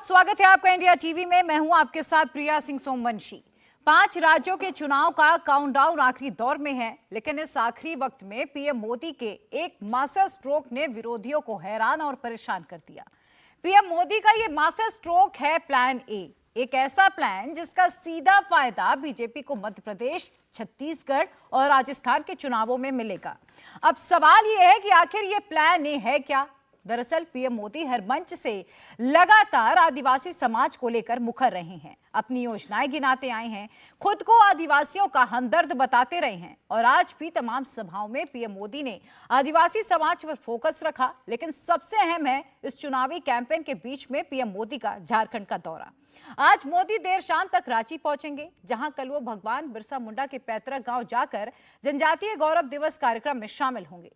स्वागत है आपका इंडिया टीवी में। मैं हूं आपके साथ प्रिया सिंह सोमवंशी। 5 राज्यों के चुनाव का काउंटडाउन आखिरी दौर में है, लेकिन इस आखिरी वक्त में पीएम मोदी के एक मास्टर स्ट्रोक ने विरोधियों को हैरान और परेशान कर दिया। पीएम मोदी का ये मास्टर स्ट्रोक है प्लान ए, एक ऐसा प्लान जिसका सीधा फायदा बीजेपी को मध्य प्रदेश, छत्तीसगढ़ और राजस्थान के चुनावों में मिलेगा। अब सवाल ये है कि आखिर ये प्लान ए है क्या? दरअसल पीएम मोदी हर मंच से लगातार आदिवासी समाज को लेकर मुखर रहे हैं, अपनी योजनाएं गिनाते आए हैं, खुद को आदिवासियों का हमदर्द बताते रहे हैं और आज भी तमाम सभाओं में पीएम मोदी ने आदिवासी समाज पर फोकस रखा। लेकिन सबसे अहम है इस चुनावी कैंपेन के बीच में पीएम मोदी का झारखंड का दौरा। आज मोदी देर शाम तक रांची पहुंचेंगे, जहां कल वो भगवान बिरसा मुंडा के पैतृक गांव जाकर जनजातीय गौरव दिवस कार्यक्रम में शामिल होंगे।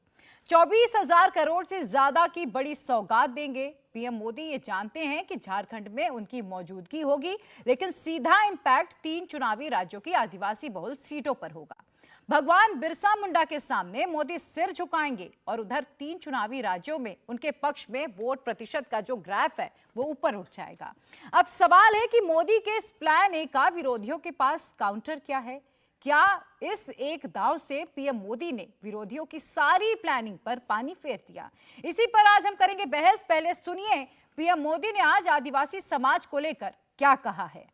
24,000 करोड़ से ज्यादा की बड़ी सौगात देंगे। पीएम मोदी ये जानते हैं कि झारखंड में उनकी मौजूदगी होगी, लेकिन सीधा इंपैक्ट 3 चुनावी राज्यों की आदिवासी बहुल सीटों पर होगा। भगवान बिरसा मुंडा के सामने मोदी सिर झुकाएंगे और उधर 3 चुनावी राज्यों में उनके पक्ष में वोट प्रतिशत का जो ग्राफ है वो ऊपर उठ जाएगा। अब सवाल है कि मोदी के इस प्लान ए का विरोधियों के पास काउंटर क्या है? क्या इस एक दाव से पीएम मोदी ने विरोधियों की सारी प्लानिंग पर पानी फेर दिया? इसी पर आज हम करेंगे बहस। पहले सुनिए पीएम मोदी ने आज आदिवासी समाज को लेकर क्या कहा है।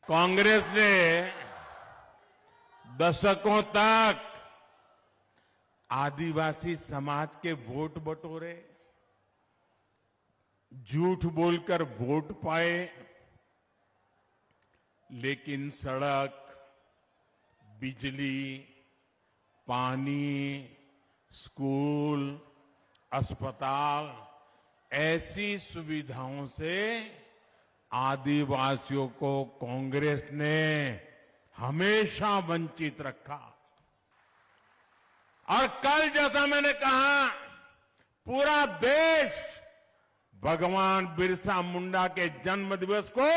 कांग्रेस ने दशकों तक आदिवासी समाज के वोट बटोरे, झूठ बोलकर वोट पाए, लेकिन सड़क, बिजली, पानी, स्कूल, अस्पताल ऐसी सुविधाओं से आदिवासियों को कांग्रेस ने हमेशा वंचित रखा। और कल जैसा मैंने कहा, पूरा देश भगवान बिरसा मुंडा के जन्म दिवस को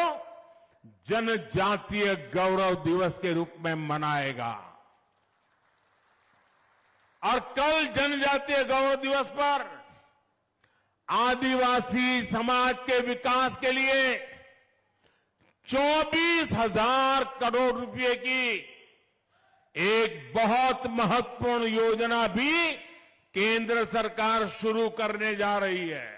जनजातीय गौरव दिवस के रूप में मनाएगा। और कल जनजातीय गौरव दिवस पर आदिवासी समाज के विकास के लिए 24,000 करोड़ रुपए की एक बहुत महत्वपूर्ण योजना भी केंद्र सरकार शुरू करने जा रही है।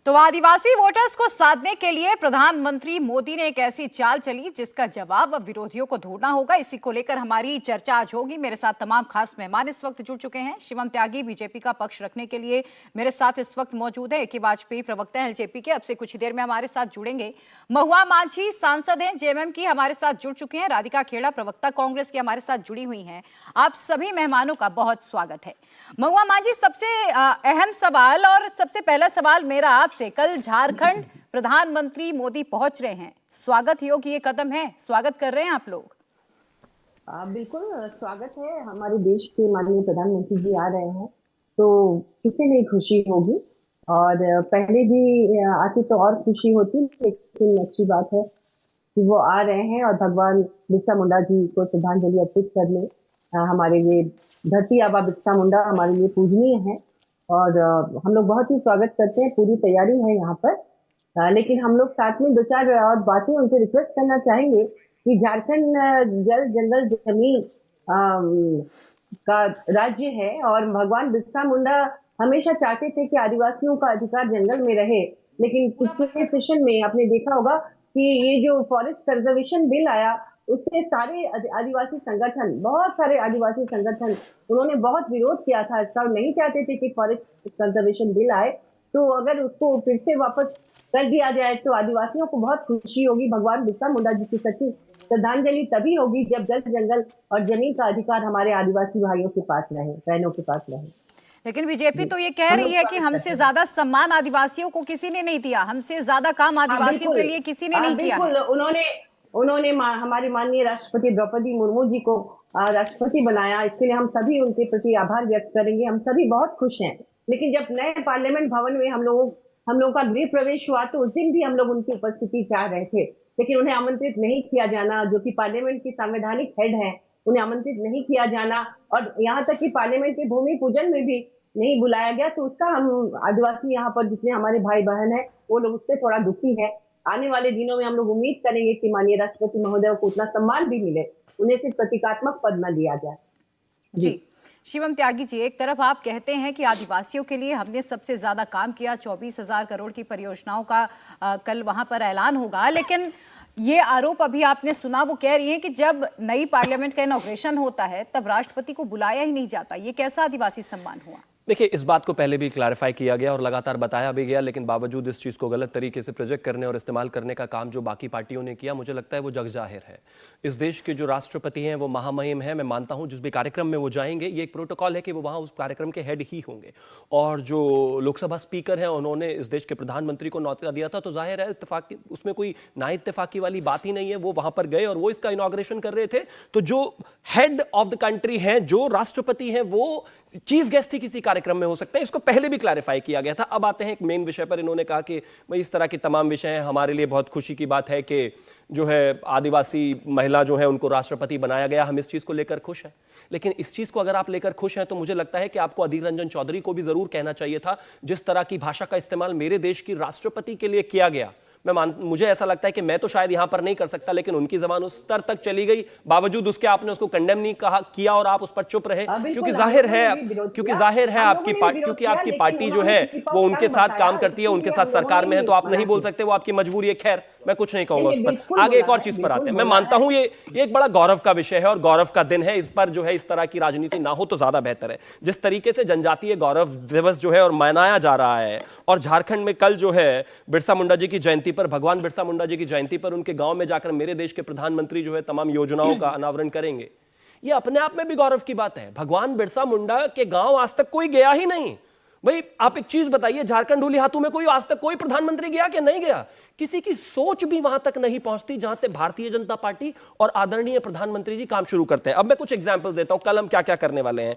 तो आदिवासी वोटर्स को साधने के लिए प्रधानमंत्री मोदी ने एक ऐसी चाल चली जिसका जवाब अब विरोधियों को ढूंढना होगा। इसी को लेकर हमारी चर्चा आज होगी। मेरे साथ तमाम खास मेहमान इस वक्त जुड़ चुके हैं। शिवम त्यागी बीजेपी का पक्ष रखने के लिए मेरे साथ इस वक्त मौजूद है। ए.के. वाजपेयी प्रवक्ता हैं एलजेपी के, अब से कुछ ही देर में हमारे साथ जुड़ेंगे। महुआ मांझी सांसद हैं जेएमएम की, हमारे साथ जुड़ चुके हैं। राधिका खेड़ा प्रवक्ता कांग्रेस की हमारे साथ जुड़ी हुई हैं। आप सभी मेहमानों का बहुत स्वागत है। महुआ मांझी, सबसे अहम सवाल और सबसे पहला सवाल मेरा आपसे, कल झारखंड प्रधानमंत्री मोदी पहुंच रहे हैं, स्वागत योग्य ये कदम है, स्वागत कर रहे हैं आप लोग? बिल्कुल स्वागत है। हमारे देश के माननीय प्रधानमंत्री जी आ रहे हैं तो किसी नहीं खुशी होगी, और पहले भी आती तो और खुशी होती, लेकिन अच्छी बात है कि वो आ रहे हैं और भगवान बिरसा मुंडा जी को श्रद्धांजलि अर्पित करने। हमारे लिए धरती आबा बिरसा मुंडा हमारे लिए पूजनीय है और हम लोग बहुत ही स्वागत करते हैं। पूरी तैयारी है यहाँ पर, लेकिन हम लोग साथ में 2-4 और बातें उनसे रिक्वेस्ट करना चाहेंगे कि झारखंड जल जंगल जमीन का राज्य है और भगवान बिरसा मुंडा हमेशा चाहते थे कि आदिवासियों का अधिकार जंगल में रहे। लेकिन पिछले सेशन में आपने देखा होगा कि ये जो फॉरेस्ट कंजर्वेशन बिल आया, उससे सारे आदिवासी संगठन, बहुत सारे आदिवासी संगठन, उन्होंने बहुत विरोध किया था इसका, नहीं चाहते थे कि फॉरेस्ट कंजर्वेशन बिल आए। तो अगर उसको फिर से वापस कर दिया जाए तो आदिवासियों को बहुत खुशी होगी। भगवान बिरसा मुंडा जी की सच्ची श्रद्धांजलि तभी होगी जब जल जंगल और जमीन का अधिकार हमारे आदिवासी भाइयों के पास रहे, बहनों के पास रहे। लेकिन बीजेपी तो ये कह रही है कि हमसे ज्यादा सम्मान आदिवासियों को किसी ने नहीं दिया, हमसे ज्यादा काम आदिवासियों के लिए किसी ने नहीं किया। उन्होंने हमारी माननीय राष्ट्रपति द्रौपदी मुर्मू जी को राष्ट्रपति बनाया, इसके लिए हम सभी उनके प्रति आभार व्यक्त करेंगे। हम सभी बहुत खुश हैं। लेकिन जब नए पार्लियामेंट भवन में हम लोगों का गृह प्रवेश हुआ तो उस दिन भी हम लोग उनकी उपस्थिति चाह रहे थे, लेकिन उन्हें आमंत्रित नहीं किया जाना, जो कि पार्लियामेंट की संवैधानिक हेड है, उन्हें आमंत्रित नहीं किया जाना। और यहाँ तक कि पार्लियामेंट के भूमि पूजन में भी नहीं बुलाया गया, तो उसका हम आदिवासी यहाँ पर जितने हमारे भाई बहन है वो लोग उससे थोड़ा दुखी है। आने वाले दिनों में हम लोग उम्मीद करेंगे कि माननीय राष्ट्रपति महोदय को उतना सम्मान भी मिले, उन्हें सिर्फ प्रतीकात्मक पद न दिया जाए। जी शिवम त्यागी जी, एक तरफ आप कहते हैं कि आदिवासियों के लिए हमने सबसे ज्यादा काम किया, 24,000 करोड़ की परियोजनाओं का कल वहां पर ऐलान होगा, लेकिन ये आरोप अभी आपने सुना, वो कह रही हैं कि जब नई पार्लियामेंट का इनॉग्रेशन होता है तब राष्ट्रपति को बुलाया ही नहीं जाता। ये कैसा आदिवासी सम्मान हुआ? देखिए, इस बात को पहले भी क्लैरिफाई किया गया और लगातार बताया भी गया, लेकिन बावजूद इस चीज़ को गलत तरीके से प्रोजेक्ट करने और इस्तेमाल करने का काम जो बाकी पार्टियों ने किया, मुझे लगता है वो जग जाहिर है। इस देश के जो राष्ट्रपति हैं वो महामहिम हैं, मैं मानता हूं जिस भी कार्यक्रम में वो जाएंगे ये एक प्रोटोकॉल है कि वो वहां उस कार्यक्रम के हेड ही होंगे। और जो लोकसभा स्पीकर हैं उन्होंने इस देश के प्रधानमंत्री को न्यौता दिया था, तो जाहिर है इत्तेफाक, उसमें कोई ना इत्तेफाकी वाली बात ही नहीं है। वो वहां पर गए और वो इसका इनॉग्रेशन कर रहे थे, तो जो हेड ऑफ द कंट्री हैं, जो राष्ट्रपति हैं, वो चीफ गेस्ट ही किसी कार्यक्रम में हो सकते हैं। इसको पहले भी क्लैरिफाई किया गया था। अब आते हैं एक मेन विषय पर। इन्होंने कहा कि भाई इस तरह के तमाम विषय हैं, हमारे लिए बहुत खुशी की बात है कि जो है आदिवासी महिला जो है उनको राष्ट्रपति बनाया गया, हम इस चीज को लेकर खुश हैं। लेकिन इस चीज को अगर आप लेकर खुश हैं तो मुझे लगता है कि आपको अधीर रंजन चौधरी को भी जरूर कहना चाहिए था। जिस तरह की भाषा का इस्तेमाल मेरे देश की राष्ट्रपति के लिए किया गया, मुझे ऐसा लगता है कि मैं तो शायद यहां पर नहीं कर सकता, लेकिन उनकी जबान उस स्तर तक चली गई, बावजूद उसके आपने उसको कंडेम नहीं किया और आप उस पर चुप रहे, क्योंकि जाहिर है आपकी पार्टी जो है वो उनके साथ काम करती है, उनके साथ सरकार में है, तो आप नहीं बोल सकते, वो आपकी मजबूरी है। खैर, मैं कुछ नहीं कहूंगा उस पर। आगे एक और चीज पर आते हैं। मैं मानता हूं ये एक बड़ा गौरव का विषय है और गौरव का दिन है। इस पर जो है इस तरह की राजनीति ना हो तो ज्यादा बेहतर है। जिस तरीके से जनजातीय गौरव दिवस जो है और मनाया जा रहा है, और झारखंड में कल जो है बिरसा मुंडा जी की जयंती पर, भगवान बिरसा मुंडा जी की जयंती पर उनके गांव में जाकर मेरे देश के प्रधानमंत्री जो है तमाम योजनाओं का अनावरण करेंगे, ये अपने आप में भी गौरव की बात है। भगवान बिरसा मुंडा के गांव आज तक कोई गया ही नहीं। भाई आप एक चीज बताइए, झारखंड हुलिहातू में कोई आज तक कोई प्रधानमंत्री गया कि नहीं गया? किसी की सोच भी वहां तक नहीं पहुंचती जहां से भारतीय जनता पार्टी और आदरणीय प्रधानमंत्री जी काम शुरू करते हैं। अब मैं कुछ एग्जांपल्स देता हूं, कल हम क्या क्या करने वाले हैं।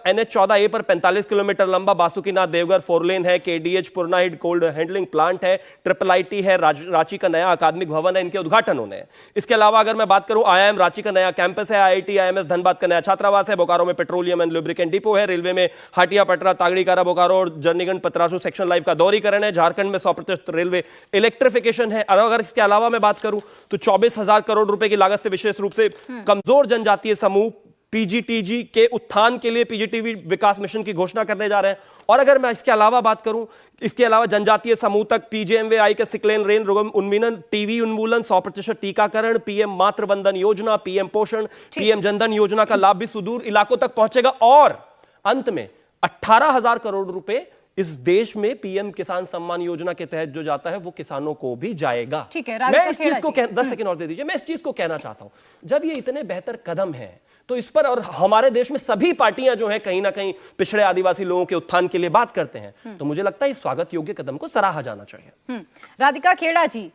NH14A पर 45 किलोमीटर लंबा बासुकीनाथ देवघर 4 लेन है, KDH पुरनाहिट कोल्ड हैंडलिंग प्लांट है, IIIT है, रांची का नया अकादमिक भवन है, इनके उद्घाटन होने हैं। इसके अलावा अगर मैं बात करूं, IIM रांची का नया कैंपस है, IIT IMS धनबाद का नया छात्रावास है, बोकारो में पेट्रोलियम एंड लुब्रिकेंट डिपो है, रेलवे में हाटिया पटरा तागड़ी कारा बोकारो और जर्नीगंज पतरासू सेक्शन लाइव का दोहरीकरण है, झारखंड में 100% रेलवे इलेक्ट्रिफिकेशन है। अगर इसके अलावा मैं बात करूं तो 24,000 करोड़ रुपए की लागत से विशेष रूप से कमजोर जनजातीय समूह PGTG के उत्थान के लिए PGTV विकास मिशन की घोषणा करने जा रहे हैं। और अगर मैं इसके अलावा बात करूं, इसके अलावा जनजातीय समूह तक PJMWI के सिकलेन रेन रोग उन्मूलन, टीबी उन्मूलन, 100% टीकाकरण, PM मातृ वंदन योजना, PM पोषण, PM जनधन योजना का लाभ भी सुदूर इलाकों तक पहुंचेगा। और अंत में 18,000 करोड़ रुपए इस देश में PM किसान सम्मान योजना के तहत जो जाता है वो किसानों को भी जाएगा। ठीक है, मैं इस चीज को 10 सेकंड और दे दीजिए। मैं इस चीज को कहना चाहता हूं, जब ये इतने बेहतर कदम हैं तो इस पर, और हमारे देश में सभी पार्टियां जो हैं कहीं ना कहीं पिछड़े आदिवासी लोगों के उत्थान के लिए बात करते हैं, तो मुझे लगता है इस स्वागत योग्य कदम को सराहा जाना चाहिए। राधिका खेड़ा जी,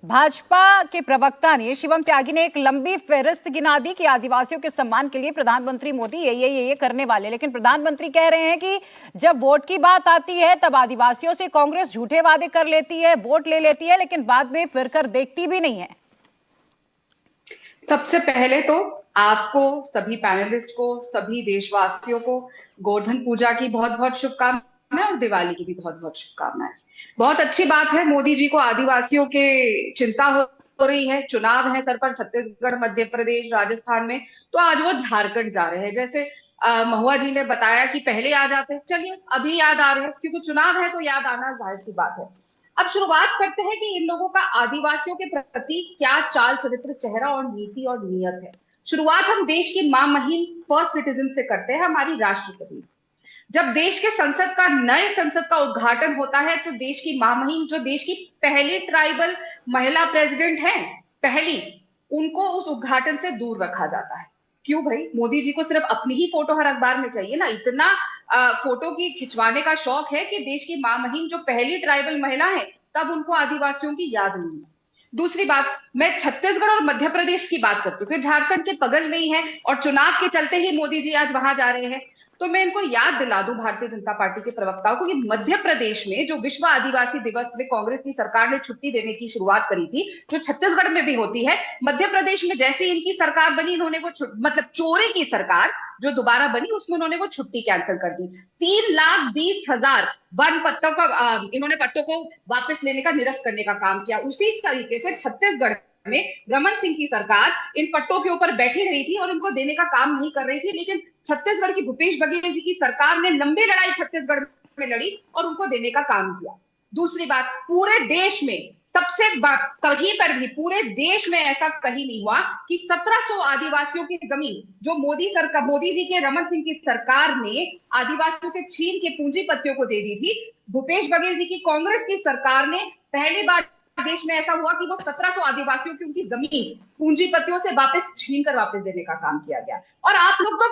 भाजपा के प्रवक्ता ने, शिवम त्यागी ने एक लंबी फेहरिस्त गिना दी कि आदिवासियों के सम्मान के लिए प्रधानमंत्री मोदी ये करने वाले, लेकिन प्रधानमंत्री कह रहे हैं कि जब वोट की बात आती है तब आदिवासियों से कांग्रेस झूठे वादे कर लेती है, वोट ले लेती है, लेकिन बाद में फिर कर देखती भी नहीं है। सबसे पहले तो आपको, सभी पैनलिस्ट को, सभी देशवासियों को गोवर्धन पूजा की बहुत बहुत शुभकामनाएं और दिवाली की भी बहुत बहुत शुभकामनाएं। बहुत अच्छी बात है, मोदी जी को आदिवासियों के चिंता हो रही है। चुनाव है सर पर, छत्तीसगढ़, मध्य प्रदेश, राजस्थान में, तो आज वो झारखंड जा रहे हैं। जैसे महुआ जी ने बताया कि पहले आ जाते, चलिए अभी याद आ रहे हैं क्योंकि चुनाव है तो याद आना जाहिर सी बात है। अब शुरुआत करते हैं कि इन लोगों का आदिवासियों के प्रति क्या चाल चरित्र, चेहरा और नीति और नियत है। शुरुआत हम देश की मां महिम फर्स्ट सिटीजन से करते हैं, हमारी राष्ट्रपति। जब देश के नए संसद का उद्घाटन होता है तो देश की मां महिम, जो देश की पहली ट्राइबल महिला प्रेसिडेंट हैं, पहली, उनको उस उद्घाटन से दूर रखा जाता है। क्यों भाई? मोदी जी को सिर्फ अपनी ही फोटो हर अखबार में चाहिए ना, इतना फोटो की खिंचवाने का शौक है कि देश की मां महिम जो पहली ट्राइबल महिला है, तब उनको आदिवासियों की याद नहीं है। दूसरी बात, मैं छत्तीसगढ़ और मध्य प्रदेश की बात करती हूँ, झारखंड के बगल में ही है और चुनाव के चलते ही मोदी जी आज वहां जा रहे हैं। तो मैं इनको याद दिला दूं, भारतीय जनता पार्टी के प्रवक्ताओं को, कि मध्य प्रदेश में जो विश्व आदिवासी दिवस में कांग्रेस की सरकार ने छुट्टी देने की शुरुआत करी थी, जो छत्तीसगढ़ में भी होती है, मध्य प्रदेश में जैसे इनकी सरकार बनी, इन्होंने वो मतलब चोरी की सरकार जो दोबारा बनी उसमें उन्होंने वो छुट्टी कैंसिल कर दी। 3,20,000 वन पट्टों का इन्होंने पट्टों को वापस लेने का, निरस्त करने का काम किया। उसी तरीके से छत्तीसगढ़ में रमन सिंह की सरकार इन पट्टों के ऊपर बैठी रही थी और उनको देने का काम नहीं कर रही थी, लेकिन छत्तीसगढ़ की भूपेश बघेल जी की सरकार ने लंबी लड़ाई छत्तीसगढ़ में लड़ी और उनको देने का काम किया। दूसरी बात, पूरे देश में सबसे कहीं पर भी पूरे देश में ऐसा कहीं नहीं हुआ कि 1700 आदिवासियों की जमीन जो मोदी जी के रमन सिंह की सरकार ने आदिवासियों से छीन के पूंजीपतियों को दे दी थी। भूपेश बघेल जी की कांग्रेस की सरकार ने पहली बार देश में ऐसा हुआ कि वो 1700 आदिवासियों की उनकी जमीन पूंजीपतियों से वापस छीन कर वापस देने का काम किया गया। और आप लोग तो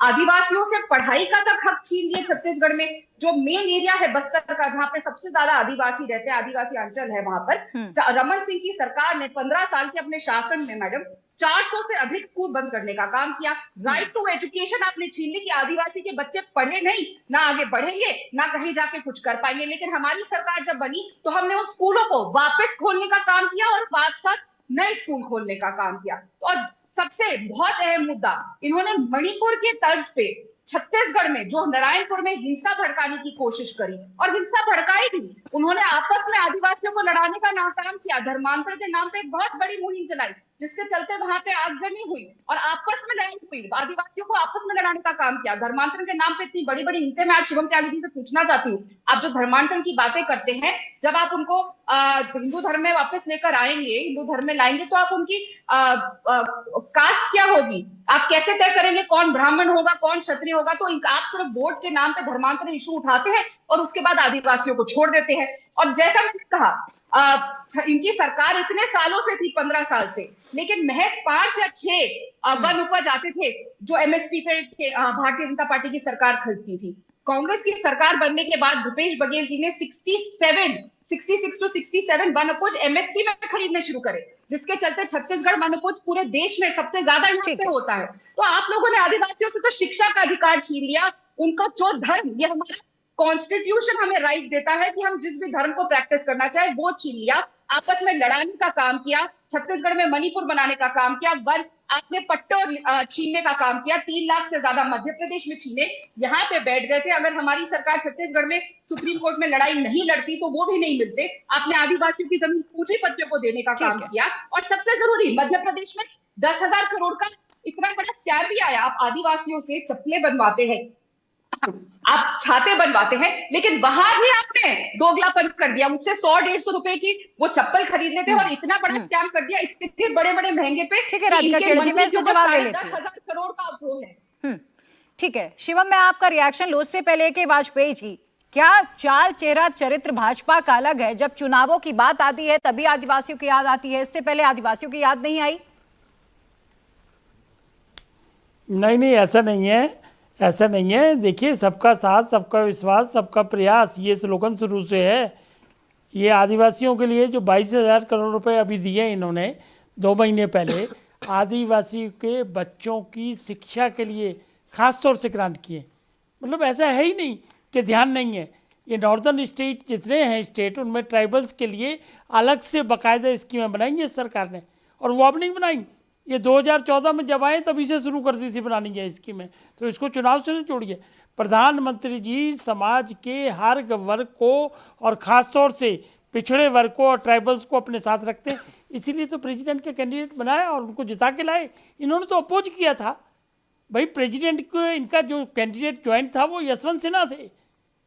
आदिवासियों से पढ़ाई का तक हक छीन लिए छत्तीसगढ़ में। जो मेन एरिया है बस्तर का, जहां पे सबसे ज्यादा आदिवासी रहते हैं, आदिवासी अंचल है, वहां पर रमन सिंह की सरकार ने 15 साल के अपने शासन में मैडम 400 से अधिक स्कूल बंद करने का काम किया। राइट टू एजुकेशन आपने छीन ली कि आदिवासी के बच्चे पढ़े नहीं, ना आगे बढ़ेंगे, ना कहीं जाके कुछ कर पाएंगे। लेकिन हमारी सरकार जब बनी तो हमने उन स्कूलों को वापस खोलने का काम किया और साथ नए स्कूल खोलने का काम किया। और सबसे बहुत अहम मुद्दा, इन्होंने मणिपुर के तर्ज पे छत्तीसगढ़ में जो नारायणपुर में हिंसा भड़काने की कोशिश करी और हिंसा भड़काई भी। उन्होंने आपस में आदिवासियों को लड़ाने का नाकाम किया, धर्मांतरण के नाम पे एक बहुत बड़ी मुहिम चलाई, जिसके चलते वहां पे आगजनी हुई और आपस में लड़ाई हुई, आदिवासियों को आपस में लड़ाने का काम किया। धर्मांतरण के नाम पे इतनी बड़ी बड़ी हिंसा। मैं आज शिवम त्यागी जी से पूछना चाहती हूँ, आप जो धर्मांतरण की बातें करते हैं, जब आप उनको हिंदू धर्म में वापस लेकर आएंगे, हिंदू धर्म में लाएंगे, तो आप उनकी कास्ट क्या होगी, आप कैसे तय करेंगे कौन ब्राह्मण होगा कौन क्षत्रिय होगा? तो आप सिर्फ वोट के नाम पे धर्मांतरण इशू उठाते हैं और उसके बाद आदिवासियों को छोड़ देते हैं। और जैसा मैंने कहा, इनकी सरकार इतने सालों से थी, 15 साल से, लेकिन महज 5 या 6 वन उपज आते थे जो एमएसपी पे भारतीय जनता पार्टी की सरकार खरीदती थी। कांग्रेस की सरकार बनने के बाद भूपेश बघेल जी ने 66 to 67 वन उपज एमएसपी में खरीदने शुरू करे, जिसके चलते छत्तीसगढ़ वन उपज पूरे देश में सबसे ज्यादा यहाँ पे होता है। तो आप लोगों ने आदिवासियों से तो शिक्षा का अधिकार छीन लिया, उनका जो धर्म, ये हमारा कॉन्स्टिट्यूशन हमें राइट देता है कि हम जिस भी धर्म को प्रैक्टिस करना चाहे वो छीन लिया, आपस में लड़ाने का काम किया, छत्तीसगढ़ में मणिपुर बनाने का काम किया, वन आपने पट्टो छीनने का काम किया, 3 लाख से ज्यादा मध्य प्रदेश में छीने, यहाँ पे बैठ गए थे। अगर हमारी सरकार छत्तीसगढ़ में सुप्रीम कोर्ट में लड़ाई नहीं लड़ती तो वो भी नहीं मिलते। आपने आदिवासियों की जमीन पूंजीपतियों को देने का काम किया। और सबसे जरूरी, मध्य प्रदेश में 10,000 करोड़ का इतना बड़ा स्कैम भी आया। आप आदिवासियों से चप्पलें बनवाते हैं, आप छाते बनवाते हैं, लेकिन वहां भी आपने दोगलापन कर दिया। मुझसे 100-150 रुपए की वो चप्पल खरीद लेते और इतना बड़ा स्कैम कर दिया, इतने बड़े बड़े महंगे पे। ठीक है राधिका खेड़े जी, मैं इसका जवाब ले लेती हूँ। 10,000 करोड़ का वो है। ठीक है शिवम, मैं आपका रिएक्शन लो। उससे पहले कि वाजपेयी जी, क्या चाल चेहरा चरित्र भाजपा का अलग है? जब चुनावों की बात आती है तभी आदिवासियों की याद आती है, इससे पहले आदिवासियों की याद नहीं आई? नहीं, ऐसा नहीं है, ऐसा नहीं है। देखिए, सबका साथ, सबका विश्वास, सबका प्रयास, ये स्लोगन शुरू से है। ये आदिवासियों के लिए जो 22,000 करोड़ रुपए अभी दिए इन्होंने 2 महीने पहले, आदिवासी के बच्चों की शिक्षा के लिए खास तौर से ग्रांट किए। मतलब ऐसा है ही नहीं कि ध्यान नहीं है। ये नॉर्दर्न स्टेट जितने हैं स्टेट, उनमें ट्राइबल्स के लिए अलग से बाकायदा स्कीमें बनाई है सरकार ने, और वो अब नहीं बनाई। ये 2014 में जब आए तभी से शुरू कर दी थी बनानी है स्कीमें, तो इसको चुनाव से नहीं जोड़िए। प्रधानमंत्री जी समाज के हर वर्ग को और ख़ास तौर से पिछड़े वर्ग को और ट्राइबल्स को अपने साथ रखते हैं, इसीलिए तो प्रेसिडेंट के कैंडिडेट बनाया और उनको जिता के लाए। इन्होंने तो अपोज किया था भाई, प्रेसिडेंट को इनका जो कैंडिडेट ज्वाइंट था वो यशवंत सिन्हा थे।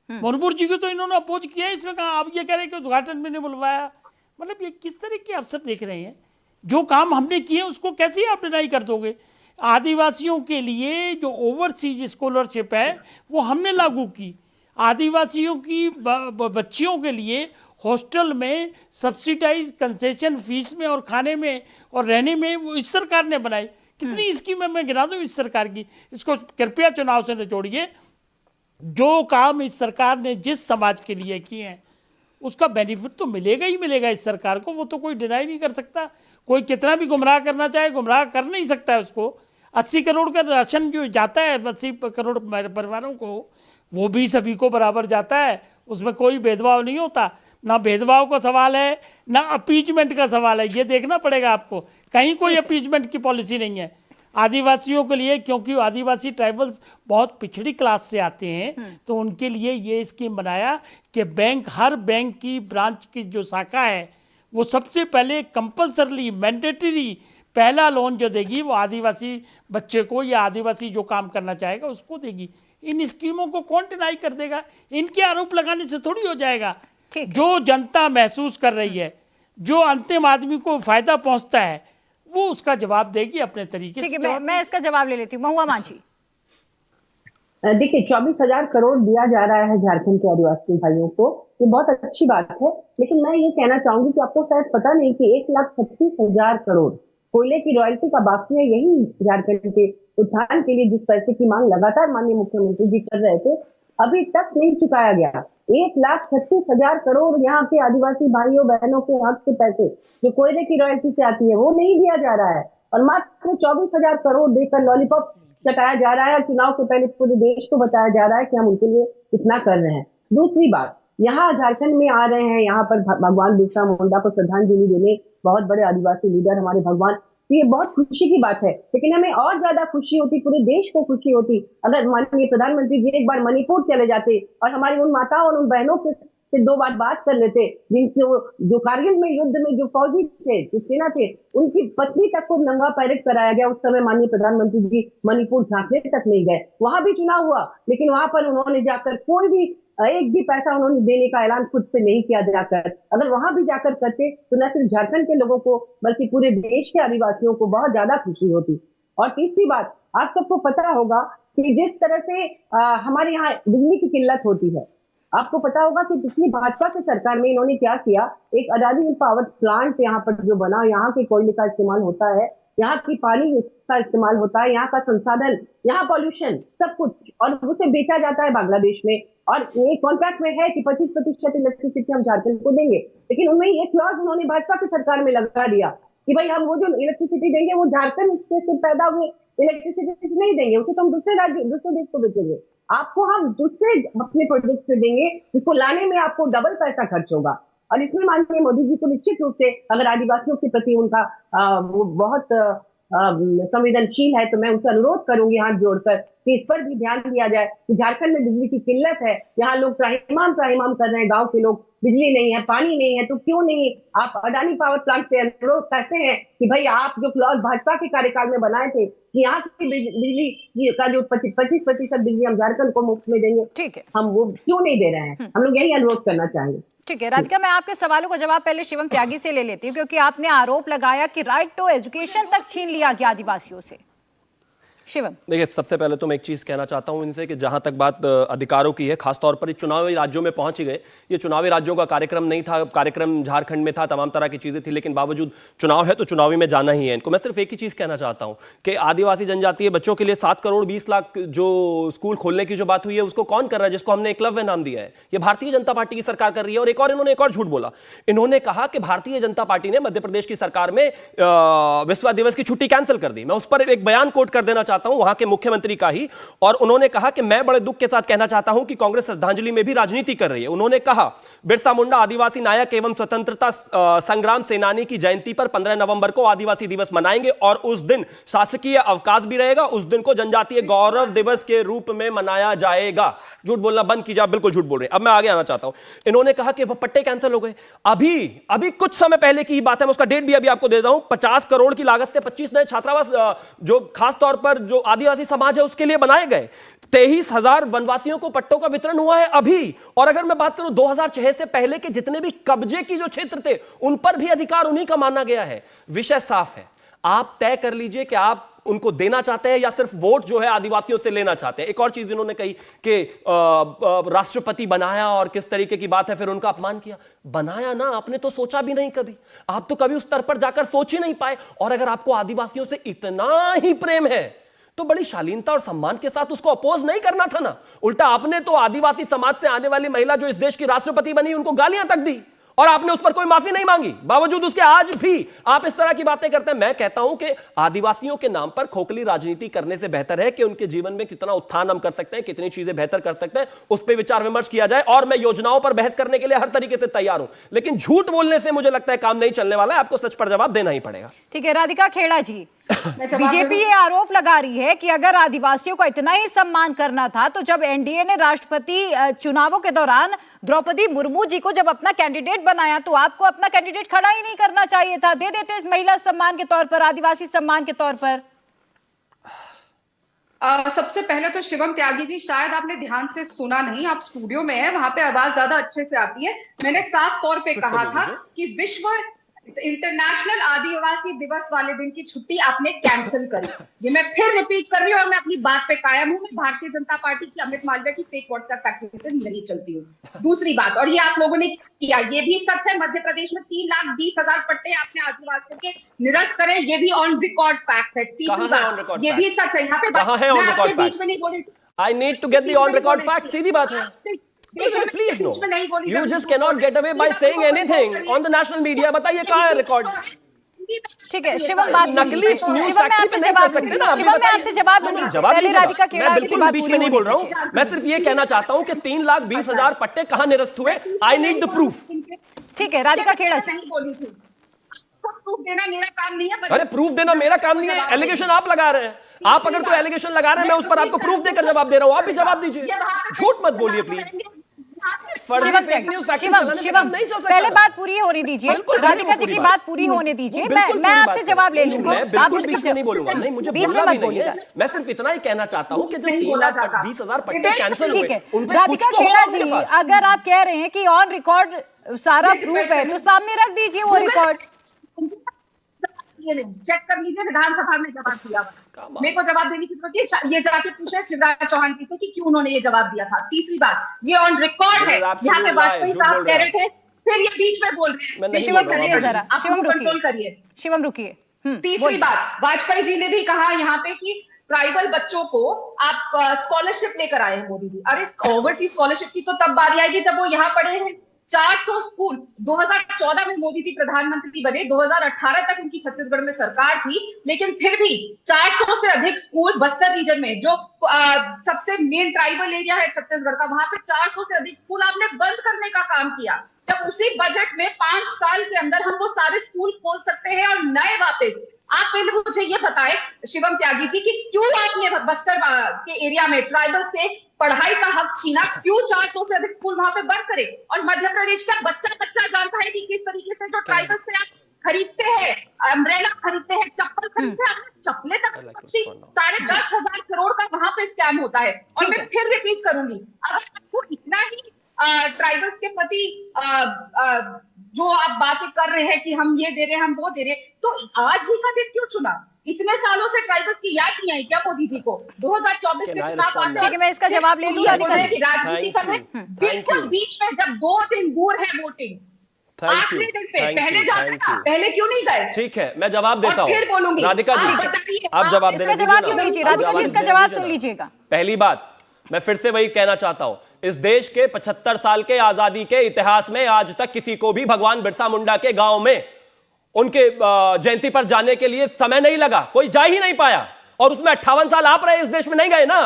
मनोहर जी को तो इन्होंने अपोज किया। इसमें कहा आप ये कह रहे हैं कि उद्घाटन में नहीं बुलवाया। मतलब ये किस तरह के अफसर देख रहे हैं? जो काम हमने किए उसको कैसे आप डिनाई कर दोगे? आदिवासियों के लिए जो ओवरसीज स्कॉलरशिप है वो हमने लागू की। आदिवासियों की बच्चियों के लिए हॉस्टल में सब्सिडाइज कंसेशन फीस में और खाने में और रहने में वो इस सरकार ने बनाई। कितनी स्कीमें मैं गिना दूं इस सरकार की, इसको कृपया चुनाव से न जोड़िए। जो काम इस सरकार ने जिस समाज के लिए किए हैं उसका बेनिफिट तो मिलेगा ही मिलेगा इस सरकार को, वो तो कोई डिनाई नहीं कर सकता। कोई कितना भी गुमराह करना चाहे गुमराह कर नहीं सकता है उसको। 80 करोड़ का राशन जो जाता है 80 करोड़ परिवारों को, वो भी सभी को बराबर जाता है, उसमें कोई भेदभाव नहीं होता। ना भेदभाव का सवाल है ना अपीचमेंट का सवाल है, ये देखना पड़ेगा आपको। कहीं कोई अपीचमेंट की पॉलिसी नहीं है। आदिवासियों के लिए, क्योंकि आदिवासी ट्राइबल्स बहुत पिछड़ी क्लास से आते हैं, तो उनके लिए ये स्कीम बनाया कि बैंक, हर बैंक की ब्रांच की जो शाखा है वो सबसे पहले कंपल्सरली मैंडेटरी पहला लोन जो देगी वो आदिवासी बच्चे को या आदिवासी जो काम करना चाहेगा उसको देगी। इन स्कीमों को कौन डिनाई कर देगा? इनके आरोप लगाने से थोड़ी हो जाएगा। ठीक है। जो जनता महसूस कर रही है, जो अंतिम आदमी को फायदा पहुंचता है, वो उसका जवाब देगी अपने तरीके से। ठीक है, मैं इसका जवाब ले लेती हूँ। महुआ मांझी, देखिए 24,000 करोड़ दिया जा रहा है झारखंड के आदिवासी भाइयों को, ये बहुत अच्छी बात है। लेकिन मैं ये कहना चाहूंगी कि आपको शायद पता नहीं कि 1,36,000 करोड़ कोयले की रॉयल्टी का बाकी है। यही झारखंड के उत्थान के लिए जिस पैसे की मांग लगातार माननीय मुख्यमंत्री जी कर रहे थे, अभी तक नहीं चुकाया गया। 1,36,000 करोड़ यहाँ के आदिवासी भाइयों बहनों के हक के पैसे जो कोयले की रॉयल्टी से आती है वो नहीं दिया जा रहा है, और मात्र 24,000 करोड़ देकर लॉलीपॉप चटाया जा रहा है। चुनाव के पहले पूरे देश को बताया जा रहा है कि हम उनके लिए कितना कर रहे हैं। दूसरी बात, यहाँ झारखंड में आ रहे हैं, यहाँ पर भगवान बिरसा मुंडा को श्रद्धांजलि देने बहुत बड़े आदिवासी लीडर हमारे भगवान, तो ये बहुत खुशी की बात है। लेकिन हमें और ज्यादा खुशी होती, पूरे देश को खुशी होती अगर माननीय प्रधानमंत्री जी एक बार मणिपुर चले जाते और हमारी उन माताओं और उन बहनों के से 2 बार बात कर लेते जिनके जो कारगिल में युद्ध में जो फौजी थे, जो सेना थे, उनकी पत्नी तक को नंगा पैरेड कराया गया। उस समय माननीय प्रधानमंत्री जी मणिपुर झांकने तक नहीं गए। वहां भी चुनाव हुआ, लेकिन वहां पर उन्होंने जाकर कोई भी एक भी पैसा उन्होंने देने का ऐलान खुद से नहीं किया जाकर। अगर वहां भी जाकर करते तो न सिर्फ झारखंड के लोगों को बल्कि पूरे देश के आदिवासियों को बहुत ज्यादा खुशी होती। और तीसरी बात, आप सबको पता होगा कि जिस तरह से हमारे यहाँ बिजली की किल्लत होती है, आपको पता होगा कि पिछली भाजपा की सरकार में इन्होंने क्या किया, एक अडानी पावर प्लांट यहाँ पर जो बना, यहाँ के कोयले का इस्तेमाल होता है, यहाँ की पानी का इस्तेमाल होता है, यहाँ का संसाधन, यहाँ पॉल्यूशन सब कुछ, और उसे बेचा जाता है बांग्लादेश में। और ये कॉन्ट्रैक्ट में है कि 25% इलेक्ट्रिसिटी हम झारखंड को देंगे, लेकिन उनमें ये क्लॉज उन्होंने भाजपा की सरकार में लगा दिया कि भाई हम वो जो इलेक्ट्रिसिटी देंगे वो झारखंड से पैदा हुए इलेक्ट्रिसिटी नहीं देंगे, उसे तो हम दूसरे राज्य दूसरे देश को बेचेंगे। आपको हम दूसरे अपने प्रोडक्ट से देंगे, जिसको लाने में आपको डबल पैसा खर्च होगा। और इसमें माननीय मोदी जी को निश्चित रूप से अगर आदिवासियों के प्रति उनका वो बहुत संवेदनशील है, तो मैं उनसे अनुरोध करूंगी हाथ जोड़कर कि इस पर भी ध्यान दिया जाए कि झारखंड में बिजली की किल्लत है। यहाँ लोग त्राहिमाम कर रहे हैं, गांव के लोग, बिजली नहीं है, पानी नहीं है, तो क्यों नहीं आप अडानी पावर प्लांट से अनुरोध करते हैं कि भाई आप जो क्लॉज भाजपा के कार्यकाल में बनाए थे कि यहाँ की बिजली का जो 25% बिजली हम झारखंड को मुफ्त में देंगे, ठीक है, हम वो क्यों नहीं दे रहे हैं? हम लोग यही अनुरोध करना चाहेंगे। ठीक है राधिका, मैं आपके सवालों का जवाब पहले शिवम त्यागी से ले लेती हूँ, क्योंकि आपने आरोप लगाया कि राइट टू एजुकेशन तक छीन लिया गया आदिवासियों से। शिवम, देखिए, सबसे पहले तो मैं एक चीज कहना चाहता हूं इनसे कि जहां तक बात अधिकारों की है, खासतौर पर चुनावी राज्यों में पहुंच गए, ये चुनावी राज्यों का कार्यक्रम नहीं था, कार्यक्रम झारखंड में था, तमाम तरह की चीजें थी, लेकिन बावजूद चुनाव है तो चुनावी में जाना ही है इनको। मैं सिर्फ एक ही चीज कहना चाहता हूं कि आदिवासी जनजातीय बच्चों के लिए 7 करोड़ 20 लाख जो स्कूल खोलने की जो बात हुई है, उसको कौन कर रहा है? जिसको हमने एकलव्य नाम दिया है, ये भारतीय जनता पार्टी की सरकार कर रही है। और इन्होंने एक और झूठ बोला, इन्होंने कहा कि भारतीय जनता पार्टी ने मध्य प्रदेश की सरकार में विश्व दिवस की छुट्टी कैंसिल कर दी। मैं उस पर एक बयान कोट कर देना चाहता हूं वहां के मुख्यमंत्री का ही, और उन्होंने कहा कि मैं बड़े दुख के साथ कहना चाहता हूं कि कांग्रेस श्रद्धांजलि में भी राजनीति कर रही है। उन्होंने कहा, बिरसा मुंडा आदिवासी नायक एवं स्वतंत्रता संग्राम सेनानी की जयंती पर 15 नवंबर को आदिवासी दिवस मनाएंगे और उस दिन शासकीय अवकाश भी रहेगा। उस दिन को जनजातीय गौरव दिवस के रूप में मनाया जाएगा। झूठ बोलना बंद कीजिए, बिल्कुल झूठ बोल रहे हैं। अब मैं आगे आना चाहता हूं। इन्होंने कहा कि वह पट्टे कैंसिल हो गए, अभी कुछ समय पहले की ही बात है, मैं उसका डेट भी अभी आपको दे रहा हूं। 50 करोड़ की लागत से 25 नए छात्रावास जो खासतौर पर जो आदिवासी समाज है उसके लिए बनाए गए। 23,000 वनवासियों को पट्टों का वितरण हुआ है अभी। और अगर मैं बात करूं 2006 से पहले के जितने भी कब्जे की जो क्षेत्र थे, उन पर भी अधिकार उन्हीं का माना गया है। विषय साफ है, आप तय कर लीजिए कि आप उनको देना चाहते हैं या सिर्फ वोट जो है आदिवासियों से लेना चाहते हैं। एक और चीज इन्होंने कही कि राष्ट्रपति बनाया और किस तरीके की बात है, फिर उनका अपमान किया। बनाया ना, आपने तो सोचा भी नहीं कभी, आप तो कभी उस स्तर पर जाकर सोच ही नहीं पाए। और अगर आपको आदिवासियों से इतना ही प्रेम है तो बड़ी शालीनता और सम्मान के साथ उसको अपोज नहीं करना था ना। उल्टा आपने तो आदिवासी समाज से आने वाली महिला जो इस देश की राष्ट्रपति बनी, उनको गालियां तक दी और आपने उस पर कोई माफी नहीं मांगी। बावजूद उसके आज भी आप इस तरह की बातें करते हैं। मैं कहता हूं कि आदिवासियों के नाम पर खोखली राजनीति करने से बेहतर है कि उनके जीवन में कितना उत्थान हम कर सकते हैं, कितनी चीजें बेहतर कर सकते हैं, उस पर विचार विमर्श किया जाए। और मैं योजनाओं पर बहस करने के लिए हर तरीके से तैयार हूं, लेकिन झूठ बोलने से मुझे लगता है काम नहीं चलने वाला है। आपको सच पर जवाब देना ही पड़ेगा। ठीक है राधिका खेड़ा जी, मैं जवाब बीजेपी दे दूं? ये आरोप लगा रही है कि अगर आदिवासियों का इतना ही सम्मान करना था तो जब एनडीए ने राष्ट्रपति चुनावों के दौरान द्रौपदी मुर्मू जी को जब अपना कैंडिडेट बनाया तो आपको अपना कैंडिडेट खड़ा ही नहीं करना चाहिए था, दे देते इस महिला सम्मान के तौर पर, आदिवासी सम्मान के तौर पर। सबसे पहले तो शिवम त्यागी जी, शायद आपने ध्यान से सुना नहीं, आप स्टूडियो में है, वहां पे आवाज ज्यादा अच्छे से आती है। मैंने साफ तौर पे कहा था कि विश्व इंटरनेशनल आदिवासी दिवस वाले दिन की छुट्टी आपने कैंसिल करी। ये मैं फिर रिपीट कर रही हूँ और मैं अपनी बात पे कायम हूँ। मैं भारतीय जनता पार्टी की अमित मालवीय की फेक व्हाट्सएप फैक्ट्री से नहीं चलती हूँ। दूसरी बात, और ये आप लोगों ने किया, ये भी सच है, मध्य प्रदेश में 3,20,000 पट्टे आपने आदिवासियों के निरस्त करे, ये भी ऑन रिकॉर्ड फैक्ट है। तीसरी बात, ये भी सच है, यहाँ पे बीच में नहीं बोली। I need to get the on record fact, सीधी बात है। Please no. You just cannot get away by saying anything on the national media. बताइए कहाँ है रिकॉर्ड? ठीक है शिवम, बात नकली न्यूज़ फैक्ट्री पे नहीं चल सकते ना। शिवम मैं आपसे जवाब दूंगी, पहले राधिका खेड़ा मैं बिल्कुल बीच में नहीं बोल रहा हूँ। मैं सिर्फ ये कहना चाहता हूँ कि 3,20,000 पट्टे कहाँ निरस्त हुए। I need the proof. ठीक है राधिका खेड़ा जी। प्रूफ देना मेरा काम नहीं है। अरे प्रूफ देना मेरा काम नहीं है, एलिगेशन आप लगा रहे हैं। आप अगर कोई एलिगेशन लगा रहे हैं, मैं उस पर आपको प्रूफ देकर जवाब दे रहा हूँ, आप भी जवाब दीजिए, झूठ मत बोलिए प्लीज। शिवम पहले बात पूरी होने दीजिए, राधिका जी की बात पूरी होने दीजिए, मैं आपसे जवाब ले लूंगी। आप बीच में नहीं बोलूंगा, नहीं मुझे बोलना भी नहीं है। मैं सिर्फ इतना ही कहना चाहता हूँ कि जब 3,20,000 पट्टे कैंसिल हुए, ठीक है राधिका खेड़ा जी, अगर आप कह रहे हैं कि ऑन रिकॉर्ड सारा प्रूफ है तो सामने रख दीजिए वो रिकॉर्ड। चेक कर लीजिए, विधानसभा में जवाब दिया। मेरे को जवाब देने की जरूरत है, ये जाके पूछे शिवराज चौहान जी से कि क्यों उन्होंने ये जवाब दिया था। तीसरी बात, ये ऑन रिकॉर्ड है, यहाँ पे वाजपेयी साहब कह रहे थे, फिर ये बीच में बोल रहे हैं। शिवम रुकिए जरा, शिवम कंट्रोल करिए, शिवम रुकिए। तीसरी बात, वाजपेयी जी ने भी कहा यहाँ पे कि ट्राइबल बच्चों को आप स्कॉलरशिप लेकर आए हैं मोदी जी। अरे ओवरसीज स्कॉलरशिप की तो तब बारी आएगी जब वो यहाँ पढ़े हैं। 400 स्कूल 2014 में मोदी जी प्रधानमंत्री बने, 2018 तक उनकी छत्तीसगढ़ में सरकार थी, लेकिन फिर भी 400 से अधिक स्कूल बस्तर रीजन में, जो सबसे मेन ट्राइबल एरिया है छत्तीसगढ़ का, वहां पे 400 से अधिक स्कूल आपने बंद करने का काम किया। जब उसी बजट में 5 साल के अंदर हम वो सारे स्कूल खोल सकते हैं और नए वापस। आप पहले मुझे ये बताएं शिवम त्यागी जी कि क्यों आपने बस्तर के एरिया में ट्राइबल से पढ़ाई का हक छीना, क्यों 400 से अधिक स्कूल वहां पे बंद करे? और मध्य प्रदेश का बच्चा जानता है कि किस तरीके से जो ट्राइबल से आप खरीदते हैं, अम्ब्रेला खरीदते हैं, चप्पल खरीदते हैं, चप्पलें तक 10,500 करोड़ का वहां पे स्कैम होता है। और मैं फिर रिपीट करूंगी, अगर आपको इतना ही ट्राइबल्स के प्रति जो आप बातें कर रहे हैं कि हम ये दे रहे हैं, हम वो दे रहे हैं, तो आज ही का दिन क्यों चुना? इतने सालों से ट्राइबल्स की याद नहीं आई क्या मोदी जी को? 2024 के चुनाव आते, ठीक है मैं इसका जवाब ले लूं राधिका जी। राजनीति कर रहे हैं बिल्कुल बीच में, जब 2 दिन दूर है वोटिंग, आखिरी दिन पे पहले जाना था, पहले क्यों नहीं गए? ठीक है मैं जवाब देता हूँ, फिर बोलूंगी राधिका जी आप जवाब इसका जवाब सुन लीजिए, राधिका जी इसका जवाब सुन लीजिएगा। पहली बात, मैं फिर से वही कहना चाहता हूं, इस देश के 75 साल के आजादी के इतिहास में आज तक किसी को भी भगवान बिरसा मुंडा के गांव में उनके जयंती पर जाने के लिए समय नहीं लगा, कोई जा ही नहीं पाया। और उसमें 58 साल आप रहे, इस देश में नहीं गए ना।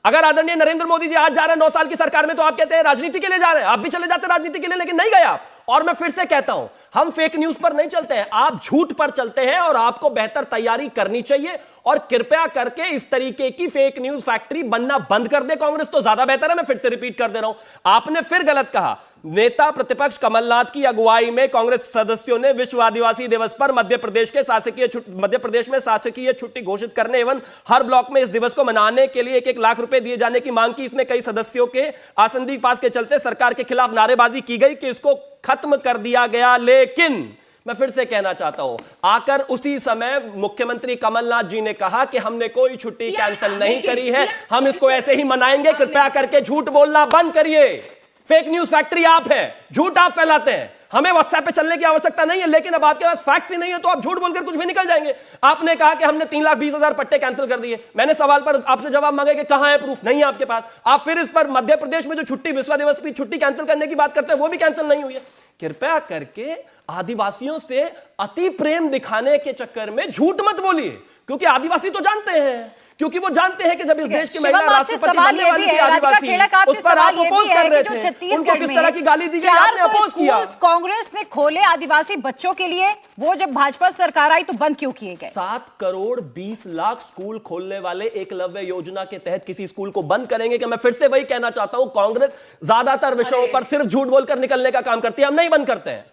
अगर आदरणीय नरेंद्र मोदी जी आज जा रहे हैं 9 साल की सरकार में, तो आप कहते हैं राजनीति के लिए जा रहे हैं, आप भी चले जाते राजनीति के लिए, लेकिन नहीं गए आप। और मैं फिर से कहता हूं, हम फेक न्यूज पर नहीं चलते हैं, आप झूठ पर चलते हैं, और आपको बेहतर तैयारी करनी चाहिए। और कृपया करके इस तरीके की फेक न्यूज फैक्ट्री बनना बंद कर दे कांग्रेस, तो ज्यादा बेहतर है। मैं फिर से रिपीट कर दे रहा हूं, आपने फिर गलत कहा। नेता प्रतिपक्ष कमलनाथ की अगुवाई में कांग्रेस सदस्यों ने विश्व आदिवासी दिवस पर मध्य प्रदेश में शासकीय छुट्टी घोषित करने एवं हर ब्लॉक में इस दिवस को मनाने के लिए 1-1 लाख रुपए दिए जाने की मांग की। इसमें कई सदस्यों के आसंदी पास के चलते सरकार के खिलाफ नारेबाजी की गई कि इसको खत्म कर दिया गया। लेकिन मैं फिर से कहना चाहता हूं, आकर उसी समय मुख्यमंत्री कमलनाथ जी ने कहा कि हमने कोई छुट्टी कैंसिल नहीं करी है, हम इसको ऐसे ही मनाएंगे। कृपया करके झूठ बोलना बंद करिए। फेक न्यूज फैक्ट्री आप हैं, झूठ आप फैलाते हैं। हमें व्हाट्सएप पे चलने की आवश्यकता नहीं है, लेकिन अब आपके पास फैक्ट्स ही नहीं है तो आप झूठ बोलकर कुछ भी निकल जाएंगे। आपने कहा कि हमने 3,20,000 पट्टे कैंसिल कर दिए। मैंने सवाल पर आपसे जवाब मांगा कि कहां है प्रूफ, नहीं है आपके पास। आप फिर इस पर मध्य प्रदेश में जो छुट्टी, विश्व दिवस की छुट्टी कैंसिल करने की बात करते हैं, वो भी कैंसिल नहीं हुई है। कृपया करके आदिवासियों से अति प्रेम दिखाने के चक्कर में झूठ मत बोलिए, क्योंकि आदिवासी तो जानते हैं, क्योंकि वो जानते हैं कि जब इस देश की महिला राष्ट्रपति बनने वाली थी आदिवासी, उस पर आप अपोज कर रहे थे, उनको किस तरह की गाली दी गई, आपने अपोज किया। कांग्रेस ने खोले आदिवासी बच्चों के लिए, वो जब भाजपा सरकार आई तो बंद क्यों किए गए? 7 करोड़ 20 लाख स्कूल खोलने वाले एकलव्य योजना के तहत किसी स्कूल को बंद करेंगे? कि मैं फिर से वही कहना चाहता हूं, कांग्रेस ज्यादातर विषयों पर सिर्फ झूठ बोलकर निकलने का काम करती है, हम नहीं बंद करते हैं।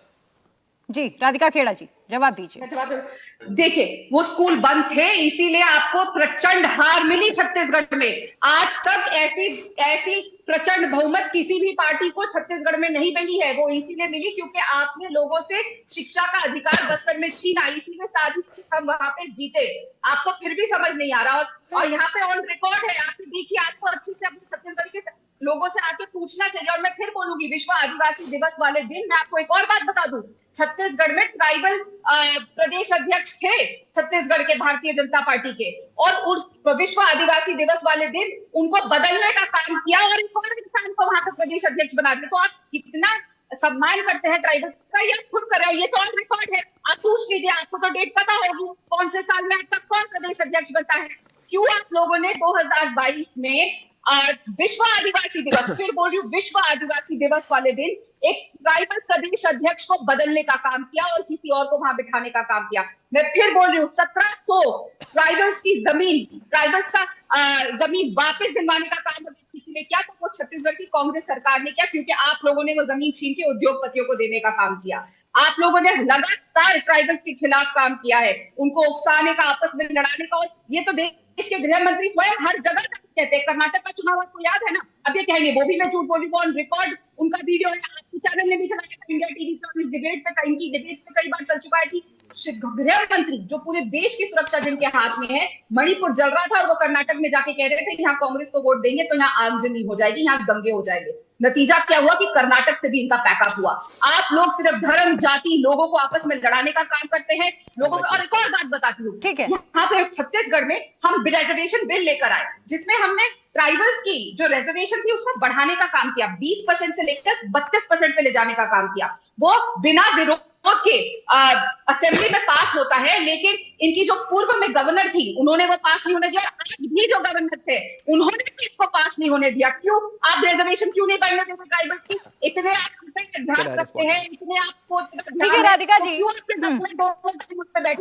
जी राधिका खेड़ा जी जवाब दीजिए। देखिए, वो स्कूल बंद थे, इसीलिए आपको प्रचंड हार मिली छत्तीसगढ़ में। आज तक ऐसी प्रचंड बहुमत किसी भी पार्टी को छत्तीसगढ़ में नहीं मिली है। वो इसीलिए मिली क्योंकि आपने लोगों से शिक्षा का अधिकार बस्तर में छीना, इसीलिए साजिश हम वहां पे जीते। आपको फिर भी समझ नहीं आ रहा, और यहाँ पे ऑन रिकॉर्ड है, आप देखिए, आपको अच्छे से अपने छत्तीसगढ़ के लोगों से आके पूछना चाहिए। और मैं फिर बोलूंगी, विश्व आदिवासी दिवस वाले दिन मैं आपको एक और बात बता दूं, छत्तीसगढ़ में ट्राइबल प्रदेश अध्यक्ष थे छत्तीसगढ़ के भारतीय जनता पार्टी के, और उस विश्व आदिवासी दिवस वाले दिन उनको बदलने का काम किया और एक और इंसान को वहां पर प्रदेश अध्यक्ष बना दिया। तो आप कितना सम्मान करते हैं ट्राइबल का, ये आप खुद कर रहे हो, ये तो ऑन रिकॉर्ड है। आप पूछ लीजिए, आपको तो डेट पता होगी कौन से साल में अब तक कौन प्रदेश अध्यक्ष बनता है। क्यों आप लोगों ने 2022 में विश्व आदिवासी दिवस, फिर बोल रही हूँ, विश्व आदिवासी दिवस वाले दिन एक ट्राइबल प्रदेश अध्यक्ष को बदलने का काम किया और किसी और को वहां बिठाने का काम किया। मैं फिर बोल रही हूँ, 1700 ट्राइबल्स की जमीन, ट्राइबल्स का जमीन वापस दिलवाने का काम किसी ने किया, तो वो छत्तीसगढ़ की कांग्रेस सरकार ने किया, क्योंकि आप लोगों ने वो जमीन छीन के उद्योगपतियों को देने का काम किया। आप लोगों ने लगातार ट्राइबल्स के खिलाफ काम किया है, उनको उकसाने का, आपस में लड़ाने का। और ये तो देश के गृह मंत्री स्वयं हर जगह कहते हैं। कर्नाटक का चुनाव आपको याद है ना, अब ये कहेंगे वो भी मैं झूठ बोली, वो ऑन रिकॉर्ड उनका वीडियो है, आपके चैनल में भी चला गया, इंडिया टीवी पर इस डिबेट पे, इनकी डिबेट्स पे कई बार चल चुका है कि गृह मंत्री जो पूरे देश की सुरक्षा जिनके हाथ में है, मणिपुर जल रहा था और वो कर्नाटक में जाके कह रहे थे यहाँ कांग्रेस को वोट देंगे तो यहाँ आगजनी हो जाएगी, यहाँ दंगे हो जाएंगे। नतीजा क्या हुआ कि कर्नाटक से भी इनका पैकअप हुआ। आप लोग सिर्फ धर्म जाति लोगों को आपस में लड़ाने का काम करते हैं लोगों को। और एक और बात बताती हूँ, ठीक है, यहाँ पे छत्तीसगढ़ में हम रिजर्वेशन बिल लेकर आए, जिसमें हमने ट्राइबल्स की जो रिजर्वेशन थी उसको बढ़ाने का काम किया, 20% से लेकर 32% पे ले जाने का काम किया। वो बिना विरोध के असेंबली में पास होता है, लेकिन इनकी जो पूर्व में गवर्नर थी उन्होंने वो पास नहीं होने दिया। आज भी जो गवर्नर थे उन्होंने भी इसको पास नहीं होने दिया। क्यों? आप रिजर्वेशन क्यों नहीं बढ़ने देते ट्राइबल्स की? इतने आप ध्यान रखते हैं, इतने आपको। ठीक है राधिका जी,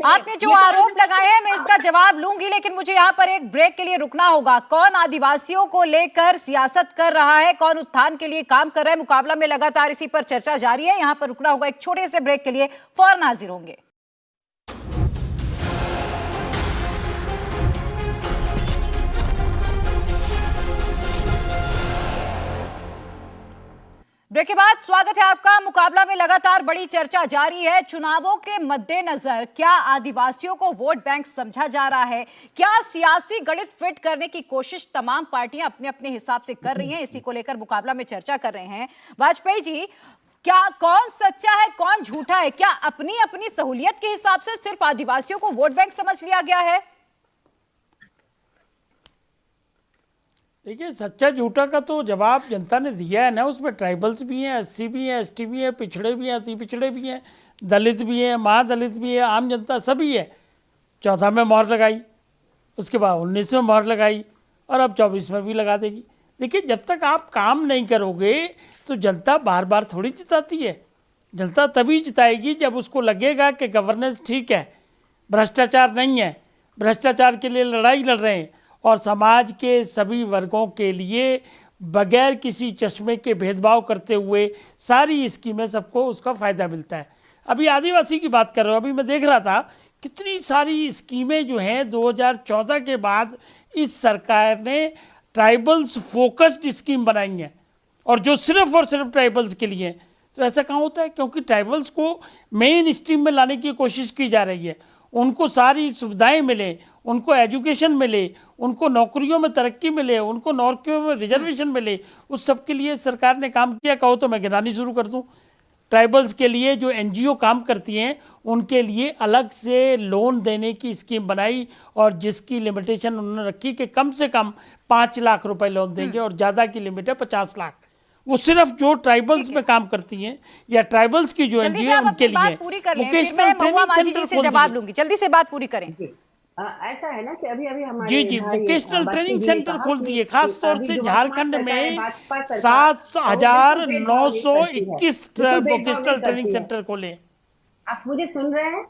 आपने जो आरोप लगाए हैं मैं इसका जवाब लूंगी, लेकिन मुझे यहाँ पर एक ब्रेक के लिए रुकना होगा। कौन आदिवासियों को लेकर सियासत कर रहा है, कौन उत्थान के लिए काम कर रहा है, मुकाबला में लगातार इसी पर चर्चा जारी है। यहाँ पर रुकना होगा एक छोटे से ब्रेक के लिए, फौरन हाजिर होंगे। ब्रेक के बाद स्वागत है आपका। मुकाबला में लगातार बड़ी चर्चा जारी है। चुनावों के मद्देनजर क्या आदिवासियों को वोट बैंक समझा जा रहा है? क्या सियासी गणित फिट करने की कोशिश तमाम पार्टियां अपने अपने हिसाब से कर रही हैं? इसी को लेकर मुकाबला में चर्चा कर रहे हैं। वाजपेयी जी, क्या कौन सच्चा है कौन झूठा है? क्या अपनी अपनी सहूलियत के हिसाब से सिर्फ आदिवासियों को वोट बैंक समझ लिया गया है? देखिए, सच्चा झूठा का तो जवाब जनता ने दिया है ना। उसमें ट्राइबल्स भी हैं, एससी भी हैं, एसटी भी हैं, पिछड़े भी हैं, अति पिछड़े भी हैं, दलित भी हैं, महादलित भी है, आम जनता सभी है। 14 में मोहर लगाई, उसके बाद 19 में मोहर लगाई और अब 24 में भी लगा देगी। देखिए, जब तक आप काम नहीं करोगे तो जनता बार बार थोड़ी जिताती है। जनता तभी जिताएगी जब उसको लगेगा कि गवर्नेंस ठीक है, भ्रष्टाचार नहीं है, भ्रष्टाचार के लिए लड़ाई लड़ रहे हैं और समाज के सभी वर्गों के लिए बगैर किसी चश्मे के भेदभाव करते हुए सारी स्कीमें सबको उसका फ़ायदा मिलता है। अभी आदिवासी की बात कर रहा हूँ, अभी मैं देख रहा था कितनी सारी स्कीमें जो हैं 2014 के बाद इस सरकार ने ट्राइबल्स फोकस्ड स्कीम बनाई हैं और जो सिर्फ और सिर्फ ट्राइबल्स के लिए हैं। तो ऐसा कहाँ होता है? क्योंकि ट्राइबल्स को मेन स्ट्रीम में लाने की कोशिश की जा रही है, उनको सारी सुविधाएं मिले, उनको एजुकेशन मिले, उनको नौकरियों में तरक्की मिले, उनको नौकरियों में रिजर्वेशन मिले। उस सब के लिए सरकार ने काम किया। कहो तो मैं गिनानी शुरू कर दूं। ट्राइबल्स के लिए जो एनजीओ काम करती हैं उनके लिए अलग से लोन देने की स्कीम बनाई और जिसकी लिमिटेशन उन्होंने रखी कि कम से कम 5 लाख रुपए लोन देंगे और ज़्यादा की लिमिट है 50 लाख। वो सिर्फ जो ट्राइबल्स में काम करती हैं या ट्राइबल्स की जो जल्दी से एनजीओ आप उनके अपनी बात लिए पूरी कर लें, फिर वोकेशनल मैं महुआ ट्रेनिंग मांझी सेंटर जी से खोल जवाब दीजिए। लूंगी। जल्दी से बात पूरी करें। ऐसा है ना कि अभी अभी हमारे जी जी, भाई वोकेशनल बास्ती ट्रेनिंग जी ने सेंटर कहा खोल कि दिए, खास तौर अभी से जो झारखंड वर्तमान सरकार है, में भाजपा सरकार, वो बिल्कुल भेदभाव नहीं करती है, 7,921 बिल्कुल भेदभाव वोकेशनल नहीं ट्रेनिंग करती है। सेंटर खोले। आप मुझे सुन रहे हैं?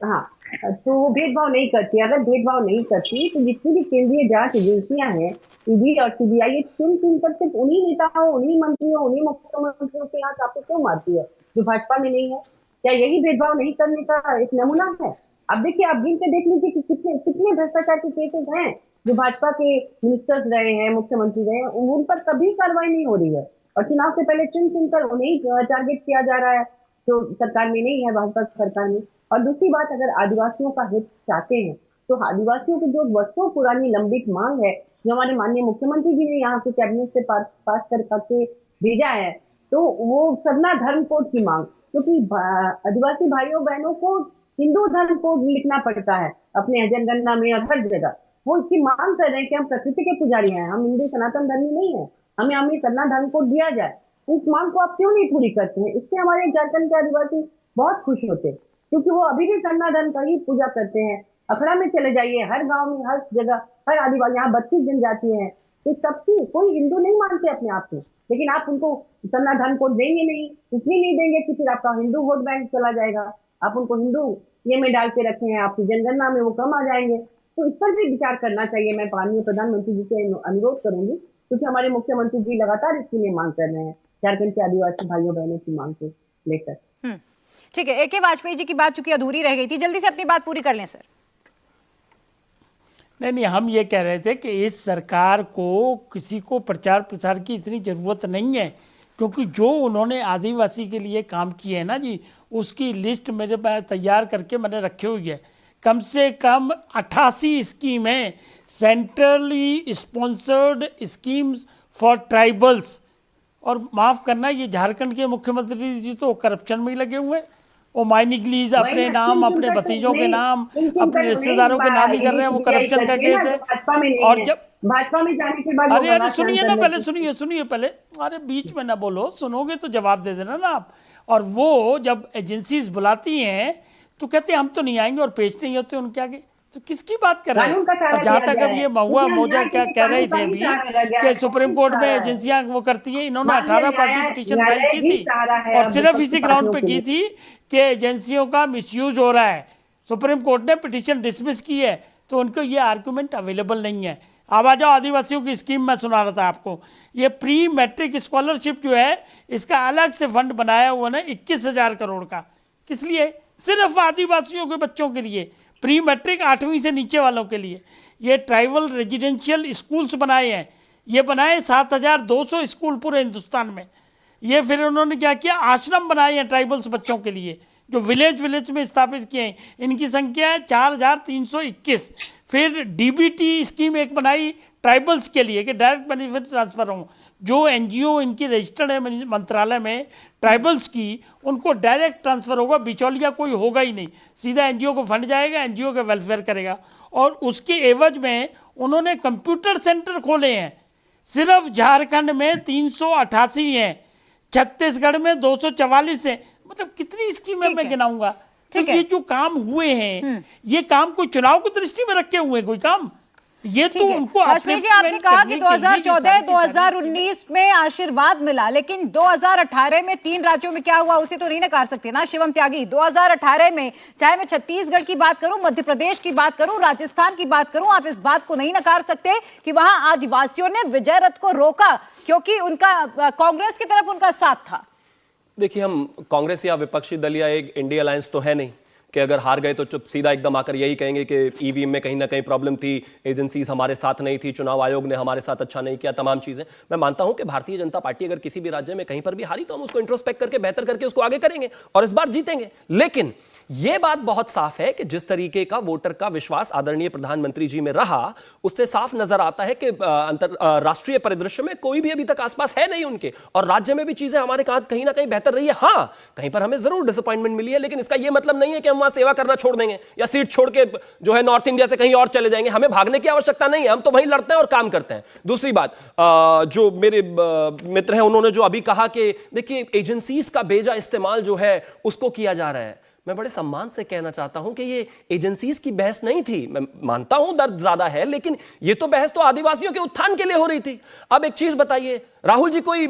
हाँ, तो वो भेदभाव नहीं करती। अगर भेदभाव नहीं करती तो जितनी भी केंद्रीय जांच एजेंसियां हैं, ईडी और सीबीआई, ये चुन कर सिर्फ उन्हीं नेताओं, उन्हीं मंत्रियों, उन्हीं मुख्यमंत्रियों के यहाँ आपको क्यों मारती है जो भाजपा में नहीं है? क्या यही भेदभाव नहीं करने का एक नमूना है? अब देखिए, आप गिन के देख लीजिए कि कितने कितने भ्रष्टाचार के केसेस हैं जो भाजपा के मिनिस्टर्स रहे हैं, मुख्यमंत्री रहे हैं, उन पर कभी कार्रवाई नहीं हो रही है। और चुनाव से पहले चुन कर उन्हें टारगेट किया जा रहा है जो सरकार में नहीं है, भाजपा सरकार में। और दूसरी बात, अगर आदिवासियों का हित चाहते हैं तो आदिवासियों की जो वर्षों पुरानी लंबित मांग है, जो हमारे माननीय मुख्यमंत्री जी ने यहाँ के कैबिनेट से पास करके भेजा है, तो वो सरना धर्म कोड की मांग, क्योंकि आदिवासी भाइयों बहनों को हिंदू धर्म कोड लिखना पड़ता है अपने जनगणना में और हर जगह। वो इसकी मांग कर रहे हैं कि हम प्रकृति के पुजारी हैं, हम हिंदू सनातन धर्मी नहीं है, हमें सरना धर्म कोड दिया जाए। इस मांग को आप क्यों नहीं पूरी करते हैं? इससे हमारे झारखंड के आदिवासी बहुत खुश होते, क्योंकि वो अभी भी सरना धर्म का ही पूजा करते हैं। अखड़ा में चले जाइए, हर गांव में, हर जगह, हर आदिवासी, यहाँ 32 जनजाति है, तो सबकी, कोई हिंदू नहीं मानते अपने आप को, लेकिन आप उनको सरना धर्म कोड देंगे नहीं। इसलिए नहीं देंगे कि फिर आपका हिंदू वोट बैंक चला जाएगा, आप उनको हिंदू ये में डाल के रखे हैं, आपकी जनगणना में वो कम आ जाएंगे। तो इस पर भी विचार करना चाहिए। मैं माननीय प्रधानमंत्री जी से अनुरोध करूंगी, क्योंकि हमारे मुख्यमंत्री जी लगातार इसकी लिए मांग कर रहे हैं, झारखंड के आदिवासी भाइयों बहनों की मांग को लेकर। ठीक है, AK वाजपेयी जी की बात चूंकि अधूरी रह गई थी, जल्दी से अपनी बात पूरी कर लें सर। नहीं, हम ये कह रहे थे कि इस सरकार को किसी को प्रचार प्रसार की इतनी ज़रूरत नहीं है, क्योंकि जो उन्होंने आदिवासी के लिए काम किए हैं ना जी, उसकी लिस्ट मेरे पास तैयार करके मैंने रखी हुई है। कम से कम 88 स्कीमें, centrally sponsored schemes for tribals. और माफ़ करना, ये झारखंड के मुख्यमंत्री जी तो करप्शन में ही लगे हुए हैं। वो माइनिंग लीज अपने नाम, अपने भतीजों के नाम, अपने रिश्तेदारों के नाम ही कर रहे हैं। वो करप्शन का केस है। और जब भाजपा में जाने के बाद, अरे सुनिए ना, पहले सुनिए पहले, अरे बीच में ना बोलो, सुनोगे तो जवाब दे देना ना आप। और वो जब एजेंसीज बुलाती हैं तो कहते हैं हम तो नहीं आएंगे, और पेश नहीं होते उनके आगे, तो किसकी बात कर रहे हैं? और जहाँ तक अब ये महुआ मोजा क्या कह रहे थे अभी कि सुप्रीम कोर्ट में एजेंसियां वो करती हैं, इन्होंने 18 पार्टी पिटीशन फाइल की थी और सिर्फ इसी ग्राउंड पे की थी कि एजेंसियों का मिसयूज हो रहा है। सुप्रीम कोर्ट ने पिटीशन डिसमिस की है, तो उनको ये आर्गूमेंट अवेलेबल नहीं है। अब आ जाओ आदिवासियों की स्कीम मैं सुना रहा था आपको। ये प्री मैट्रिक स्कॉलरशिप जो है, इसका अलग से फंड बनाया हुआ ना 21,000 करोड़ का। किस लिए? सिर्फ आदिवासियों के बच्चों के लिए, प्री मैट्रिक 8वीं से नीचे वालों के लिए। ये ट्राइबल रेजिडेंशियल स्कूल्स बनाए हैं, ये बनाए 7,200 स्कूल पूरे हिंदुस्तान में। ये फिर उन्होंने क्या किया, आश्रम बनाए हैं ट्राइबल्स बच्चों के लिए, जो विलेज में स्थापित किए हैं। इनकी संख्या है 4,321। फिर DBT स्कीम एक बनाई ट्राइबल्स के लिए कि डायरेक्ट बेनिफिट ट्रांसफर हो। जो NGO इनकी रजिस्टर्ड है मंत्रालय में ट्राइबल्स की, उनको डायरेक्ट ट्रांसफर होगा, बिचौलिया कोई होगा ही नहीं, सीधा NGO को फंड जाएगा, NGO का वेलफेयर करेगा। और उसके एवज में उन्होंने कंप्यूटर सेंटर खोले हैं। सिर्फ झारखंड में 388 हैं, छत्तीसगढ़ में 244 हैं। मतलब कितनी स्कीमें मैं गिनाऊंगा। तो ये जो काम हुए हैं, ये काम कोई चुनाव की दृष्टि में रखे हुए कोई काम, ये तो उनको वाजपेयी जी, आपने कहा कि 2014-2019 में आशीर्वाद मिला, लेकिन 2018 में 3 राज्यों में क्या हुआ उसे तो नहीं नकार सकते ना शिवम त्यागी। 2018 में चाहे मैं छत्तीसगढ़ की बात करूं, मध्य प्रदेश की बात करूं, राजस्थान की बात करूं, आप इस बात को नहीं नकार सकते कि वहां आदिवासियों ने विजय रथ को रोका, क्योंकि उनका कांग्रेस की तरफ उनका साथ था। देखिए, हम कांग्रेस या विपक्षी दल या एक इंडिया अलायंस तो है नहीं कि अगर हार गए तो चुप सीधा एकदम आकर यही कहेंगे कि ईवीएम में कहीं ना कहीं प्रॉब्लम थी, एजेंसीज हमारे साथ नहीं थी, चुनाव आयोग ने हमारे साथ अच्छा नहीं किया, तमाम चीजें। मैं मानता हूं कि भारतीय जनता पार्टी अगर किसी भी राज्य में कहीं पर भी हारी तो हम उसको इंट्रोस्पेक्ट करके बेहतर करके उसको आगे करेंगे और इस बार जीतेंगे। लेकिन यह बात बहुत साफ है कि जिस तरीके का वोटर का विश्वास आदरणीय प्रधानमंत्री जी में रहा, उससे साफ नजर आता है कि राष्ट्रीय परिदृश्य में कोई भी अभी तक आसपास है नहीं उनके, और राज्य में भी चीजें हमारे कहीं ना कहीं बेहतर रही है। हां, कहीं पर हमें जरूर डिसअपॉइंटमेंट मिली है, लेकिन इसका यह मतलब नहीं है कि हम वहां सेवा करना छोड़ देंगे या सीट छोड़ के जो है नॉर्थ इंडिया से कहीं और चले जाएंगे। हमें भागने की आवश्यकता नहीं है, हम तो वहीं लड़ते हैं और काम करते हैं। दूसरी बात, जो मेरे मित्र हैं उन्होंने जो अभी कहा कि देखिए एजेंसीज का बेजा इस्तेमाल जो है उसको किया जा रहा है, मैं बड़े सम्मान से कहना चाहता हूं कि ये एजेंसीज की बहस नहीं थी। मैं मानता हूं दर्द ज्यादा है, लेकिन ये तो बहस तो आदिवासियों के उत्थान के लिए हो रही थी। अब एक चीज बताइए, राहुल जी कोई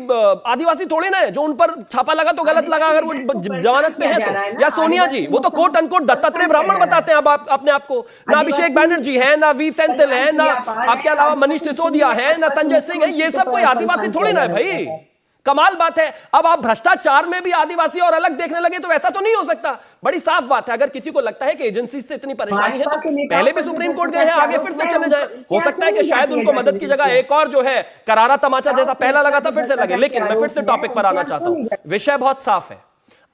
आदिवासी थोड़े ना है जो उन पर छापा लगा तो गलत लगा अगर वो जमानत पे है तो, या सोनिया जी वो तो कोट अनकोट दत्तात्रेय ब्राह्मण बताते हैं अब अपने आप को। ना अभिषेक बैनर्जी है, ना वी सेंथिल है, ना आपके अलावा मनीष सिसोदिया है, ना संजय सिंह है, ये सब कोई आदिवासी थोड़ी ना है भाई। कमाल बात है। अब आप भ्रष्टाचार में भी आदिवासी और अलग देखने लगे तो ऐसा तो नहीं हो सकता। बड़ी साफ बात है, अगर किसी को लगता है कि एजेंसी से इतनी परेशानी है तो पहले भी सुप्रीम कोर्ट गए हैं, आगे फिर से चले जाएं। हो सकता है कि शायद उनको मदद की जगह एक और जो है करारा तमाचा जैसा पहला लगा था फिर से लगे। लेकिन मैं फिर से टॉपिक पर आना चाहता हूं, विषय बहुत साफ है।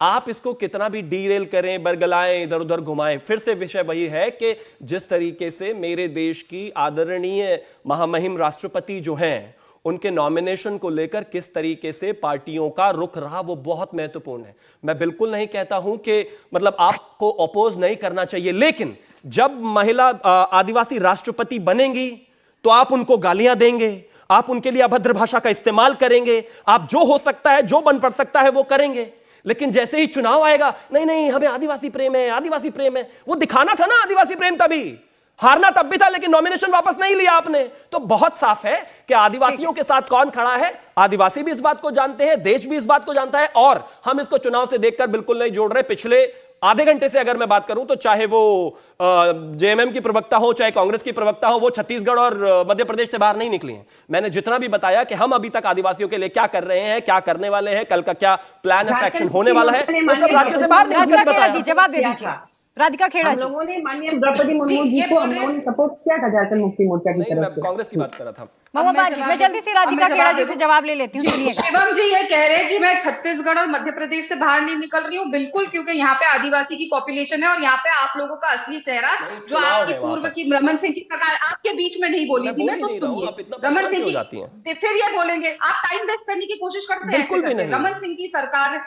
आप इसको कितना भी डीरेल करें, बरगलाएं, इधर उधर घुमाएं, फिर से विषय वही है कि जिस तरीके से मेरे देश की आदरणीय महामहिम राष्ट्रपति जो हैं उनके नॉमिनेशन को लेकर किस तरीके से पार्टियों का रुख रहा, वो बहुत महत्वपूर्ण है। मैं बिल्कुल नहीं कहता हूं कि मतलब आपको अपोज नहीं करना चाहिए, लेकिन जब महिला आदिवासी राष्ट्रपति बनेंगी तो आप उनको गालियां देंगे, आप उनके लिए अभद्र भाषा का इस्तेमाल करेंगे, आप जो हो सकता है, जो बन पड़ सकता है वो करेंगे। लेकिन जैसे ही चुनाव आएगा, नहीं नहीं हमें आदिवासी प्रेम है, आदिवासी प्रेम है, वो दिखाना था ना आदिवासी प्रेम, तभी हारना तब भी था, लेकिन नॉमिनेशन वापस नहीं लिया आपने। तो बहुत साफ है कि आदिवासियों के साथ कौन खड़ा है, आदिवासी भी इस बात को जानते हैं, देश भी इस बात को जानता है, और हम इसको चुनाव से देखकर बिल्कुल नहीं जोड़ रहे। पिछले आधे घंटे से अगर मैं बात करूं तो चाहे वो जेएमएम की प्रवक्ता हो, चाहे कांग्रेस की प्रवक्ता हो, वो छत्तीसगढ़ और मध्य प्रदेश से बाहर नहीं निकली हैं। मैंने जितना भी बताया कि हम अभी तक आदिवासियों के लिए क्या कर रहे हैं, क्या करने वाले हैं, कल का क्या प्लान ऑफ एक्शन होने वाला है, वो सब राज्य से बाहर निकल के बताया। जवाब दे दीजिए राधिका खेड़ा जी। हम लोगों ने माननीय द्रौपदी मुर्मू जी को हम लोगों ने सपोर्ट किया था झारखंड मुक्ति मोर्चा की तरफ से। कांग्रेस की बात कर रहा था। ममता जी, मैं जल्दी से राधिका खेड़ा जी से जवाब ले लेती हूँ, सुनिएगा। शिवम जी ये कह रहे हैं कि मैं छत्तीसगढ़ और मध्य प्रदेश से बाहर नहीं निकल रही हूँ, बिल्कुल, क्योंकि यहाँ पे आदिवासी की पॉपुलेशन है और यहाँ पे आप लोगों का असली चेहरा जो आपकी पूर्व की रमन सिंह की सरकार आपके बीच में नहीं बोली थी, मैं तो सुनिए रमन सिंह की, फिर ये बोलेंगे आप टाइम वेस्ट करने की कोशिश करते हैं। रमन सिंह की सरकार,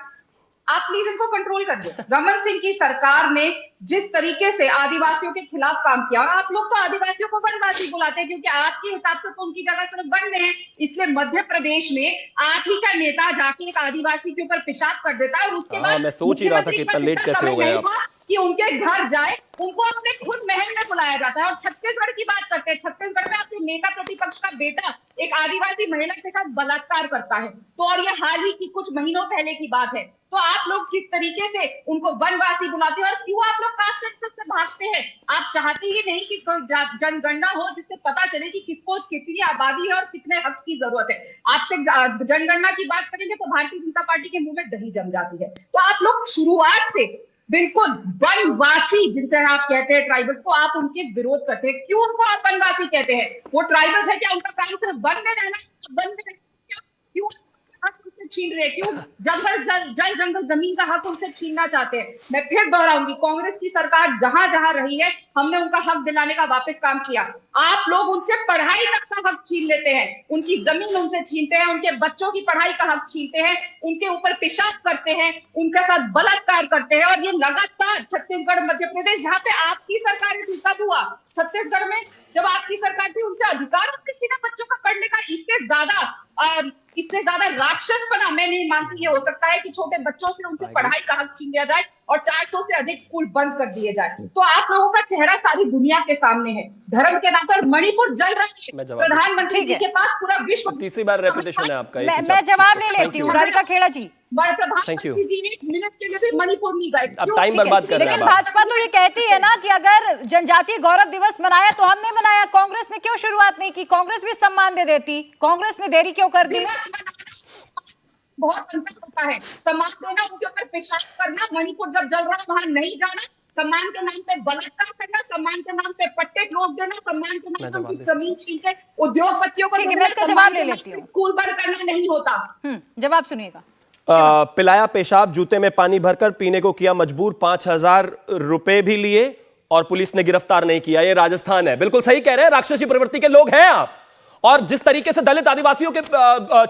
आप प्लीज इनको कंट्रोल कर दो। रमन सिंह की सरकार ने जिस तरीके से आदिवासियों के खिलाफ काम किया, और आप लोग तो आदिवासियों को वनवासी बुलाते हैं क्योंकि आपके हिसाब से तो उनकी जगह सिर्फ वन में है, इसलिए मध्य प्रदेश में आप ही का नेता जाके एक आदिवासी के ऊपर पेशाब कर देता है और उसके बाद मैं सोच ही रहा था कि इतना लेट कैसे हो गए आप कि उनके घर जाए, उनको अपने खुद महल में बुलाया जाता है। और छत्तीसगढ़ की बात करते हैं, छत्तीसगढ़ में आपके नेता प्रतिपक्ष का बेटा एक आदिवासी महिला के साथ बलात्कार करता है, तो और ये हाल ही की कुछ महीनों पहले की बात है। तो आप लोग किस तरीके से उनको वनवासी बुलाते हैं और क्यों आप लोग कास्ट सेंसस से भागते हैं? आप चाहते ही नहीं कि कोई जनगणना हो जिससे पता चले कि किसको कितनी आबादी है और कितने हक की जरूरत है। आपसे जनगणना की बात करेंगे तो भारतीय जनता पार्टी के मुंह में दही जम जाती है। तो आप लोग शुरुआत से बिल्कुल वनवासी जिनसे आप कहते हैं ट्राइबल्स को, आप उनके विरोध करते हैं। क्यों उनको आप वनवासी कहते हैं? वो ट्राइबल्स है क्या? उनका काम सिर्फ वन में रहना, वन में क्यों हक उनसे छीन रहे? क्यों जल जंगल जमीन का हक उनसे छीनना चाहते हैं? मैं फिर दोहराऊंगी, कांग्रेस की सरकार जहां जहां रही है हमने उनका हक दिलाने का वापस काम किया। आप लोग उनसे पढ़ाई तक का हक छीन लेते हैं, उनकी जमीन उनसे छीनते हैं, उनके बच्चों की पढ़ाई का हक छीनते हैं, उनके ऊपर पेशाब करते हैं, उनके साथ बलात्कार करते हैं। और ये लगातार छत्तीसगढ़ मध्य प्रदेश जहां पे आपकी सरकार थी तब हुआ। छत्तीसगढ़ में जब आपकी सरकार थी उनसे अधिकार किसी ने बच्चों का पढ़ने का, इससे ज्यादा राक्षसपना मैं नहीं मानती ये हो सकता है कि छोटे बच्चों से उनसे पढ़ाई का हक छीन लिया जाए और 400 से अधिक स्कूल बंद कर दिए जाए। तो आप लोगों का चेहरा सारी दुनिया के सामने है। धर्म के नाम पर मणिपुर जल रहा है, प्रधानमंत्री जी के पास पूरा विश्व। तीसरी बार रेपिटेशन है आपका। मैं जवाब ले लेती हूँ राधिका खेड़ा जी। प्रधानमंत्री जी एक मिनट के लिए भी मणिपुर नहीं गए, अब टाइम बर्बाद कर रहे हैं। लेकिन भाजपा तो ये कहती है ना कि अगर जनजातीय गौरव दिवस मनाया तो हमने मनाया, कांग्रेस ने क्यों शुरुआत नहीं की? कांग्रेस भी सम्मान दे देती, कांग्रेस ने देरी क्यों कर दी? बहुत अंतर होता है। सम्मान देना, उनके ऊपर पेशाब करना, मणिपुर जब जल रहा वहां नहीं जाना, सम्मान के नाम पे बलात्कार करना, सम्मान के नाम पे पट्टे रोक देना, सम्मान के नाम पे उनकी जमीन छीन के उद्योगपतियों को जवाब ले लेती हूँ। स्कूल बंद करना नहीं होता। जवाब सुनिएगा। पिलाया पेशाब, जूते में पानी भरकर पीने को किया मजबूर, 5,000 रुपए भी लिए और पुलिस ने गिरफ्तार नहीं किया। ये राजस्थान है। बिल्कुल सही कह रहे हैं, राक्षसी प्रवृत्ति के लोग हैं आप। और जिस तरीके से दलित आदिवासियों के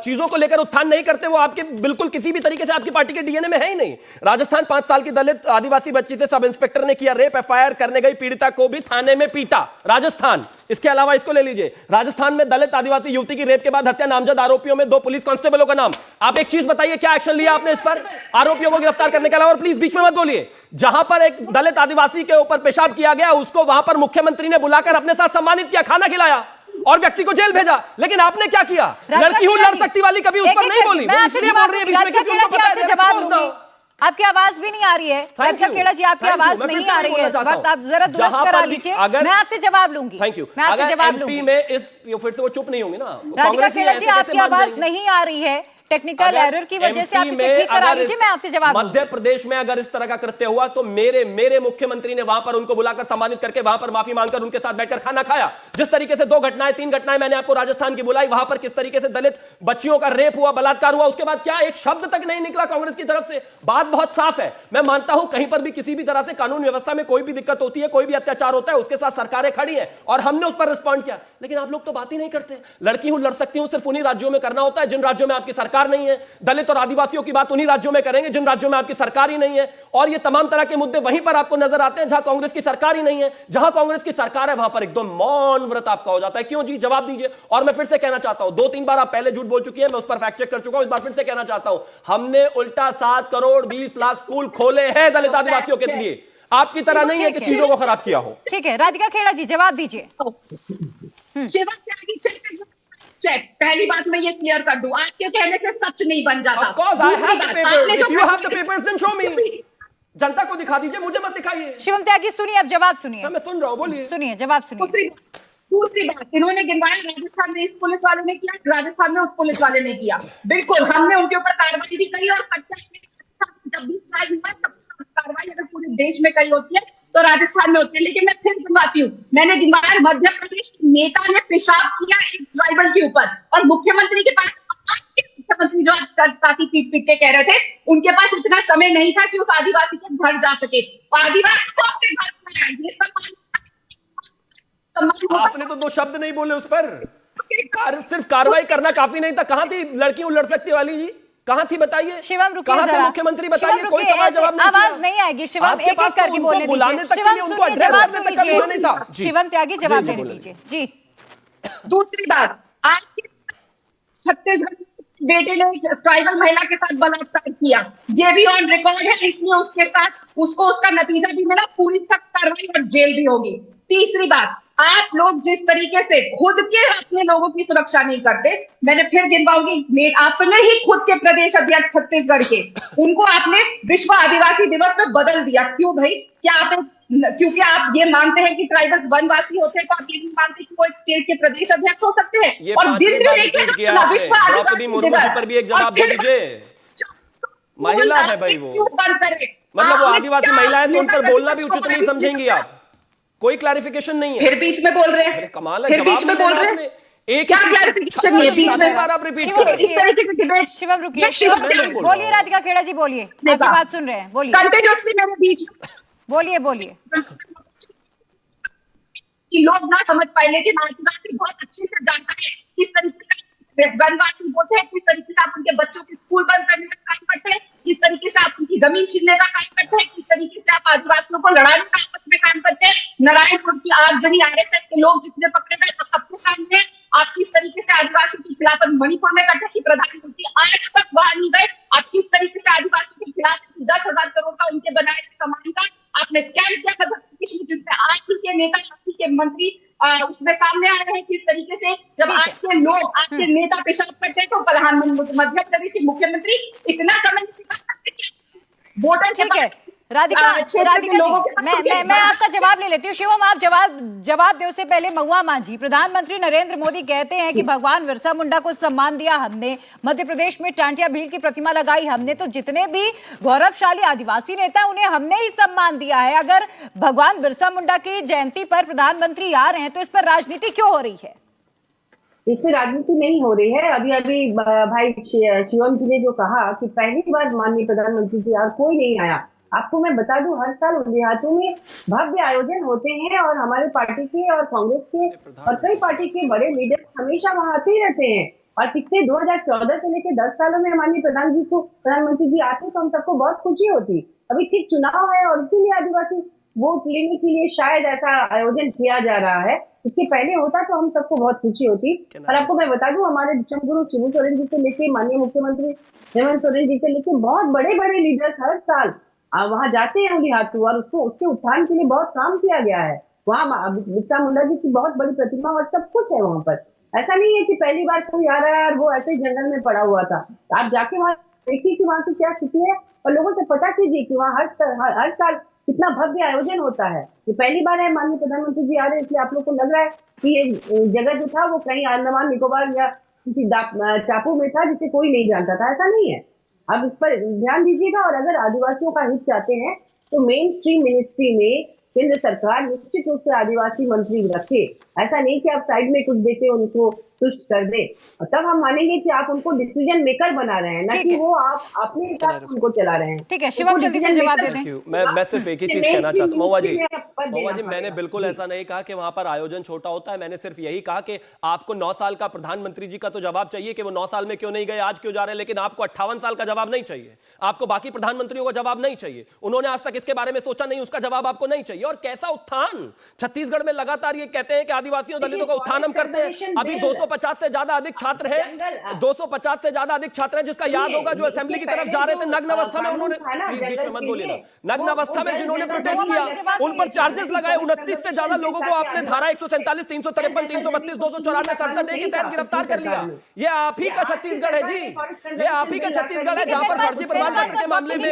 चीजों को लेकर उत्थान नहीं करते, वो आपके बिल्कुल किसी भी तरीके से आपकी पार्टी के डीएनए में है ही नहीं। राजस्थान 5 साल की दलित आदिवासी बच्ची से सब इंस्पेक्टर ने किया रेप, एफआईआर करने गई पीड़िता को भी थाने में पीटा। राजस्थान। इसके अलावा इसको ले लीजिए, राजस्थान में दलित आदिवासी युवती की रेप के बाद हत्या, नामजद आरोपियों में 2 पुलिस कांस्टेबलों का नाम। आप एक चीज बताइए, क्या एक्शन लिया आपने इस पर, आरोपियों को गिरफ्तार करने के अलावा? और प्लीज बीच में मत बोलिए। जहां पर एक दलित आदिवासी के ऊपर पेशाब किया गया, उसको वहां पर मुख्यमंत्री ने बुलाकर अपने साथ सम्मानित किया, खाना खिलाया और व्यक्ति को जेल भेजा। लेकिन आपने क्या किया? लड़की हूं लड़ सकती वाली कभी उस पर नहीं बोली, वो इसलिए बोल रही है बीच में क्योंकि उनको पता है जवाब दूंगी। आपकी आवाज भी नहीं आ रही है राधिका खेड़ा जी, आपकी आवाज नहीं आ रही है इस वक्त। आप जरा दुरुस्त करा लीजिए, मैं आपसे जवाब लूंगी। Thank you. मैं आपसे जवाब लूंगी। में इस फिर से वो चुप नहीं होंगे ना। राधिका खेड़ा जी, आपकी आवाज नहीं आ रही है, टेक्निकल एरर की वजह से आप इसे ठीक करा लीजिए, मैं आपसे जवाब दूंगी। मध्य प्रदेश में अगर इस तरह का कृत्य हुआ तो मेरे मुख्यमंत्री ने वहां पर उनको बुलाकर सम्मानित करके वहां पर माफी मांगकर उनके साथ बैठकर खाना खाया। जिस तरीके से 2 घटनाएं 3 घटनाएं मैंने आपको राजस्थान की बुलाई, वहां पर किस तरीके से दलित बच्चियों का रेप हुआ, बलात्कार हुआ, उसके बाद क्या एक शब्द तक नहीं निकला कांग्रेस की तरफ से। बात बहुत साफ है। मैं मानता हूं कहीं पर भी किसी भी तरह से कानून व्यवस्था में कोई भी दिक्कत होती है, कोई भी अत्याचार होता है, उसके साथ सरकारें खड़ी है और हमने उस पर रिस्पॉन्ड किया। लेकिन आप लोग तो बात ही नहीं करते। लड़की हूं लड़ सकती हूं सिर्फ उन्हीं राज्यों में करना होता है जिन राज्यों में आपकी सरकार नहीं है। दलित और आदिवासियों की बात उन्हीं राज्यों में करेंगे जिन राज्यों में आपकी सरकार ही नहीं है। और ये तमाम तरह के मुद्दे वहीं पर आपको नजर आते हैं जहां कांग्रेस की सरकार ही नहीं है। जहां कांग्रेस की सरकार है वहां पर एकदम मौन व्रत आपका हो जाता है। क्यों जी? जवाब दीजिए। और मैं फिर से कहना चाहता हूं, 2-3 बार आप पहले झूठ बोल चुकी हैं, मैं उस पर फैक्ट चेक कर चुका हूं, इस बार फिर से कहना चाहता हूं, हमने उल्टा 7 करोड़ 20 लाख स्कूल खोले हैं दलित आदिवासियों के लिए। आपकी तरह नहीं है कि चीजों को खराब किया हो। ठीक है, राधिका खेड़ा जी जवाब दीजिए। चेक, पहली बात मैं ये क्लियर कर दूं, आपके कहने से सच नहीं बन जाता। Of course, I have the papers. If you have the papers, then show me. जनता को दिखा दीजिए, मुझे मत दिखाइए। शिवम त्यागी सुनिए, अब जवाब सुनिए। मैं सुन रहा हूँ, बोलिए। सुनिए, जवाब सुनिए। दूसरी बात, इन्होंने गिनवाया राजस्थान में इस पुलिस वाले ने किया, राजस्थान में उस पुलिस वाले ने किया। बिल्कुल, हमने उनके ऊपर कार्रवाई भी करी और जब भी कार्रवाई अगर पूरे देश में करी होती है तो राजस्थान में होती है। लेकिन मैं फिर गिनवाती हूँ, मैंने गिनवाया मध्य प्रदेश नेता ने पेशाब किया एक ट्राइबल के ऊपर और मुख्यमंत्री के पास, मुख्यमंत्री जो साथी पीट पीट के कह रहे थे, उनके पास इतना समय नहीं था कि उस आदिवासी के घर जा सके। आदिवासी को अपने घर में ये सब आपने तो 2 शब्द नहीं बोले उस पर। सिर्फ कार्रवाई करना काफी नहीं था। कहां थी लड़की लड़ सकती वाली जी? कहां थी बताइए? शिवम रुकिए कहां थे जरा। मुख्यमंत्री बताइए? कोई सवाल जवाब नहीं आवाज नहीं आएगी शिवम, एक एक करके बोलने दीजिए। शिवम सुनिए, जवाब दीजिए। शिवम त्यागी जवाब देने दीजिए जी। दूसरी बात, आपके छत्तीसगढ़ बेटे ने ट्राइबल महिला के साथ बलात्कार किया, ये भी ऑन रिकॉर्ड है, इसलिए उसके साथ उसको उसका नतीजा भी मिला, पूरी सख्त कार्रवाई और जेल भी होगी। तीसरी बात, आप लोग जिस तरीके से खुद के अपने लोगों की सुरक्षा नहीं करते, मैंने फिर गिनवाऊंगी, आपने ही खुद के प्रदेश अध्यक्ष छत्तीसगढ़ के, उनको आपने विश्व आदिवासी दिवस में बदल दिया। क्यों भाई? क्या आप, क्योंकि आप ये मानते हैं कि ट्राइबल्स वनवासी होते हैं, तो आप ये नहीं मानते कि वो एक स्टेट के प्रदेश अध्यक्ष हो सकते हैं? और दिन भी देखिए विश्व आदिवासी दिवस पर भी एक जवाब दे दीजिए। महिला है भाई वो, मतलब वो आदिवासी महिला है तो उन पर बोलना भी उचित नहीं समझेंगी आप? कोई क्लैरिफिकेशन नहीं है, फिर बीच में बोल रहे हैं। अरे कमाल है, फिर बीच में बोल रहे हैं। एक क्या क्लैरिफिकेशन नहीं है बीच में? बार आप रिपीट कर रहे हैं। इस तरीके की डिबेट। शिवम रुकिए, बोलिए राधिका खेड़ा जी, बोलिए, आपकी बात सुन रहे हैं, बोलिए। कंटिन्यूअसली मेरे बीच बोलिए बोलिए। कि लोग ना समझ पाए, लेकिन आदिवासी बहुत अच्छे से जानता है किस तरीके से वनवासी होते हैं, किस तरीके से आप उनके बच्चों के स्कूल बंद करने का काम करते हैं, किस तरीके से आप उनकी जमीन छीनने का काम करते हैं, किस तरीके से आप आदिवासियों को लड़ाने का आपस में काम करते हैं। नारायणपुर की आगजनी आरएसएस के लोग जितने पकड़े गए तो सबके सामने आप किस तरीके से आदिवासी के खिलाफ मणिपुर में करते की प्रधानमंत्री आज तक बाहर नहीं गए। आप किस तरीके से आदिवासी के खिलाफ 10,000 करोड़ का उनके बनाए सामान का आपने स्कैम किया था, जिसमें आज के नेता, आज के मंत्री उसमें सामने आ रहे हैं। किस तरीके से जब आपके लोग, आपके नेता पेशाब करते हैं तो प्रधानमंत्री, मध्य प्रदेश के मुख्यमंत्री इतना समय निकाल सकते हैं वोटर। ठीक है राधिका जी, मैं आपका जवाब ले लेती हूँ। शिवम, आप जवाब दे उससे पहले महुआ मांझी, प्रधानमंत्री नरेंद्र मोदी कहते हैं कि भगवान बिरसा मुंडा को सम्मान दिया हमने, मध्य प्रदेश में टांटिया भील की प्रतिमा लगाई हमने, तो जितने भी गौरवशाली आदिवासी नेता उन्हें हमने ही सम्मान दिया है। अगर भगवान बिरसा मुंडा की जयंती पर प्रधानमंत्री आ रहे हैं तो इस पर राजनीति क्यों हो रही है? इसमें राजनीति नहीं हो रही है। अभी अभी भाई शिवम जी ने जो कहा कि पहली बार माननीय प्रधानमंत्री जी और कोई नहीं आया। आपको मैं बता दूं, हर साल देहातों में भव्य आयोजन होते हैं और हमारे पार्टी के और कांग्रेस के और कई पार्टी के बड़े लीडर हमेशा वहां आते ही रहते हैं। और पिछले 2014 से लेकर 10 सालों में माननीय प्रधानमंत्री जी आते तो हम सबको बहुत खुशी होती। अभी ठीक चुनाव है और इसीलिए आदिवासी वोट लेने के लिए शायद ऐसा आयोजन किया जा रहा है। इसके पहले होता तो हम सबको बहुत खुशी होती। और आपको मैं बता दूं, हमारे विश्वगुरु शिबू सोरेन जी से लेके माननीय मुख्यमंत्री हेमंत सोरेन जी से लेके बहुत बड़े बड़े लीडर्स हर साल वहां जाते हैं उलिहातू, और उसके उत्थान के लिए बहुत काम किया गया है। वहाँ बिरसा मुंडा जी की बहुत बड़ी प्रतिमा और सब कुछ है वहां पर। ऐसा नहीं है कि पहली बार कोई आ रहा है और वो ऐसे जंगल में पड़ा हुआ था। आप जाके वहां देखिए कि वहां की क्या स्थिति है और लोगों से पता कीजिए कि वहाँ हर साल कितना भव्य आयोजन होता है। ये पहली बार है माननीय प्रधानमंत्री जी आ रहे हैं, इसलिए आप लोग को लग रहा है कि ये जगह जो था वो कहीं अंडमान निकोबार या किसी टापू में था जिसे कोई नहीं जानता था। ऐसा नहीं है। आप इस पर ध्यान दीजिएगा। और अगर आदिवासियों का हित चाहते हैं तो मेन स्ट्रीम मिनिस्ट्री में केंद्र सरकार निश्चित रूप से आदिवासी मंत्री रखे। ऐसा नहीं कि आप साइड में कुछ देके उनको तुष्ट कर दे, तब हम मानेंगे कि आप उनको डिसीजन मेकर बना रहे हैं, ना कि वो आप अपने हिसाब से उनको चला रहे हैं। ठीक है शिवम, जल्दी से जवाब दे दें। मैं सिर्फ एक ही चीज कहना चाहता हूँ महुआ जी, मैंने बिल्कुल ऐसा नहीं कहा कि वहां पर आयोजन छोटा होता है। मैंने सिर्फ यही कहा कि आपको 9 साल का प्रधानमंत्री जी का तो जवाब चाहिए कि वो 9 साल में क्यों नहीं गए, आज क्यों जा रहे हैं, लेकिन आपको 58 साल का जवाब नहीं चाहिए। आपको बाकी प्रधानमंत्रियों का जवाब नहीं चाहिए, उन्होंने आज तक इसके बारे में सोचा नहीं, उसका जवाब आपको नहीं चाहिए। और कैसा उत्थान, छत्तीसगढ़ में लगातार ये कहते हैं कि आदिवासियों दलितों का उत्थान हम करते हैं। अभी 250 से ज्यादा अधिक छात्र हैं, 250 से ज्यादा अधिक छात्र हैं, जिसका याद होगा जो असेंबली की तरफ जा रहे थे नग्न अवस्था में, उन्होंने, प्लीज बीच में मत बोलिए ना, नग्न अवस्था में जिन्होंने प्रोटेस्ट किया उन पर चार्जेस लगाए। 29 से ज्यादा लोगों को आपने धारा 147, 353, 332, 294, 67 के तहत गिरफ्तार कर लिया। ये आप ही का छत्तीसगढ़ है जी, ये आप ही का छत्तीसगढ़ है जहां पर फर्जी प्रमाण पत्र के मामले में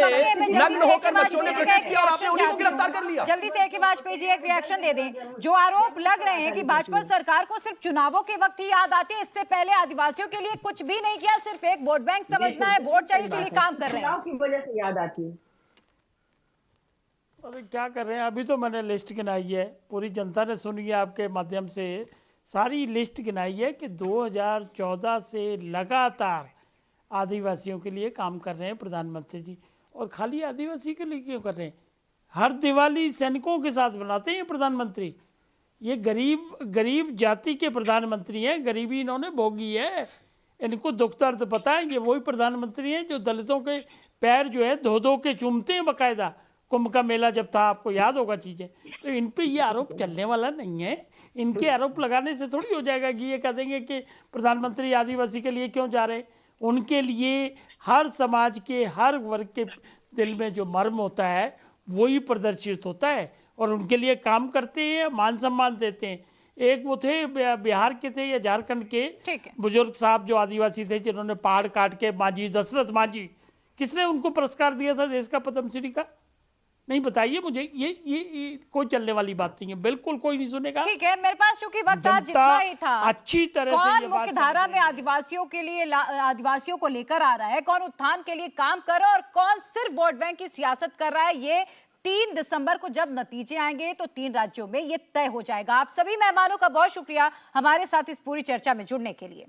नग्न होकर बच्चों ने प्रोटेस्ट किया और आपने उन्हीं को गिरफ्तार कर लिया। जल्दी से AK वाजपेयी जी एक रिएक्शन दे दें। जो आरोप लग रहे हैं कि भाजपा सरकार को सिर्फ चुनावों के वक्त ही याद आती है, इससे पहले आदिवासियों के लिए कुछ भी नहीं किया, सिर्फ एक वोट बैंक समझना है, वोट चाहिए इसलिए काम कर रहे हैं, की वजह से याद आती है। अरे क्या कर रहे हैं, अभी तो मैंने लिस्ट गिनाई है, पूरी जनता ने सुनी है आपके माध्यम से, सारी लिस्ट गिनाई है कि 2014 से लगातार आदिवासियों के लिए काम कर रहे हैं प्रधानमंत्री जी। और खाली आदिवासी के लिए क्यों कर रहे हैं, हर दिवाली सैनिकों के साथ मनाते हैं प्रधानमंत्री। ये गरीब जाति के प्रधानमंत्री हैं, गरीबी इन्होंने भोगी है, इनको दुख दर्द पता है। ये वही प्रधानमंत्री हैं जो दलितों के पैर जो है धो धो के चूमते हैं बाकायदा। कुंभ का मेला जब था, आपको याद होगा चीज़ें। तो इन पे ये आरोप चलने वाला नहीं है। इनके आरोप लगाने से थोड़ी हो जाएगा कि ये कह देंगे कि प्रधानमंत्री आदिवासी के लिए क्यों जा रहे। उनके लिए हर समाज के हर वर्ग के दिल में जो मर्म होता है वही प्रदर्शित होता है और उनके लिए काम करते हैं, मान सम्मान देते हैं। एक वो थे बिहार के थे या झारखंड के बुजुर्ग साहब जो आदिवासी थे, जिन्होंने पहाड़ काट के, मांझी दशरथ मांझी, किसने उनको पुरस्कार दिया था देश का पद्मश्री का, नहीं बताइए मुझे। ये कोई चलने वाली बात नहीं है, बिल्कुल कोई नहीं सुनेगा। ठीक है, मेरे पास चूंकि वक्त आज जितना ही था, अच्छी तरह से कौन मुख्य धारा में आदिवासियों के लिए आदिवासियों को लेकर आ रहा है, कौन उत्थान के लिए काम कर रहा है और कौन सिर्फ वोट बैंक की सियासत कर रहा है, ये 3 दिसंबर को जब नतीजे आएंगे तो 3 राज्यों में ये तय हो जाएगा। आप सभी मेहमानों का बहुत शुक्रिया हमारे साथ इस पूरी चर्चा में जुड़ने के लिए।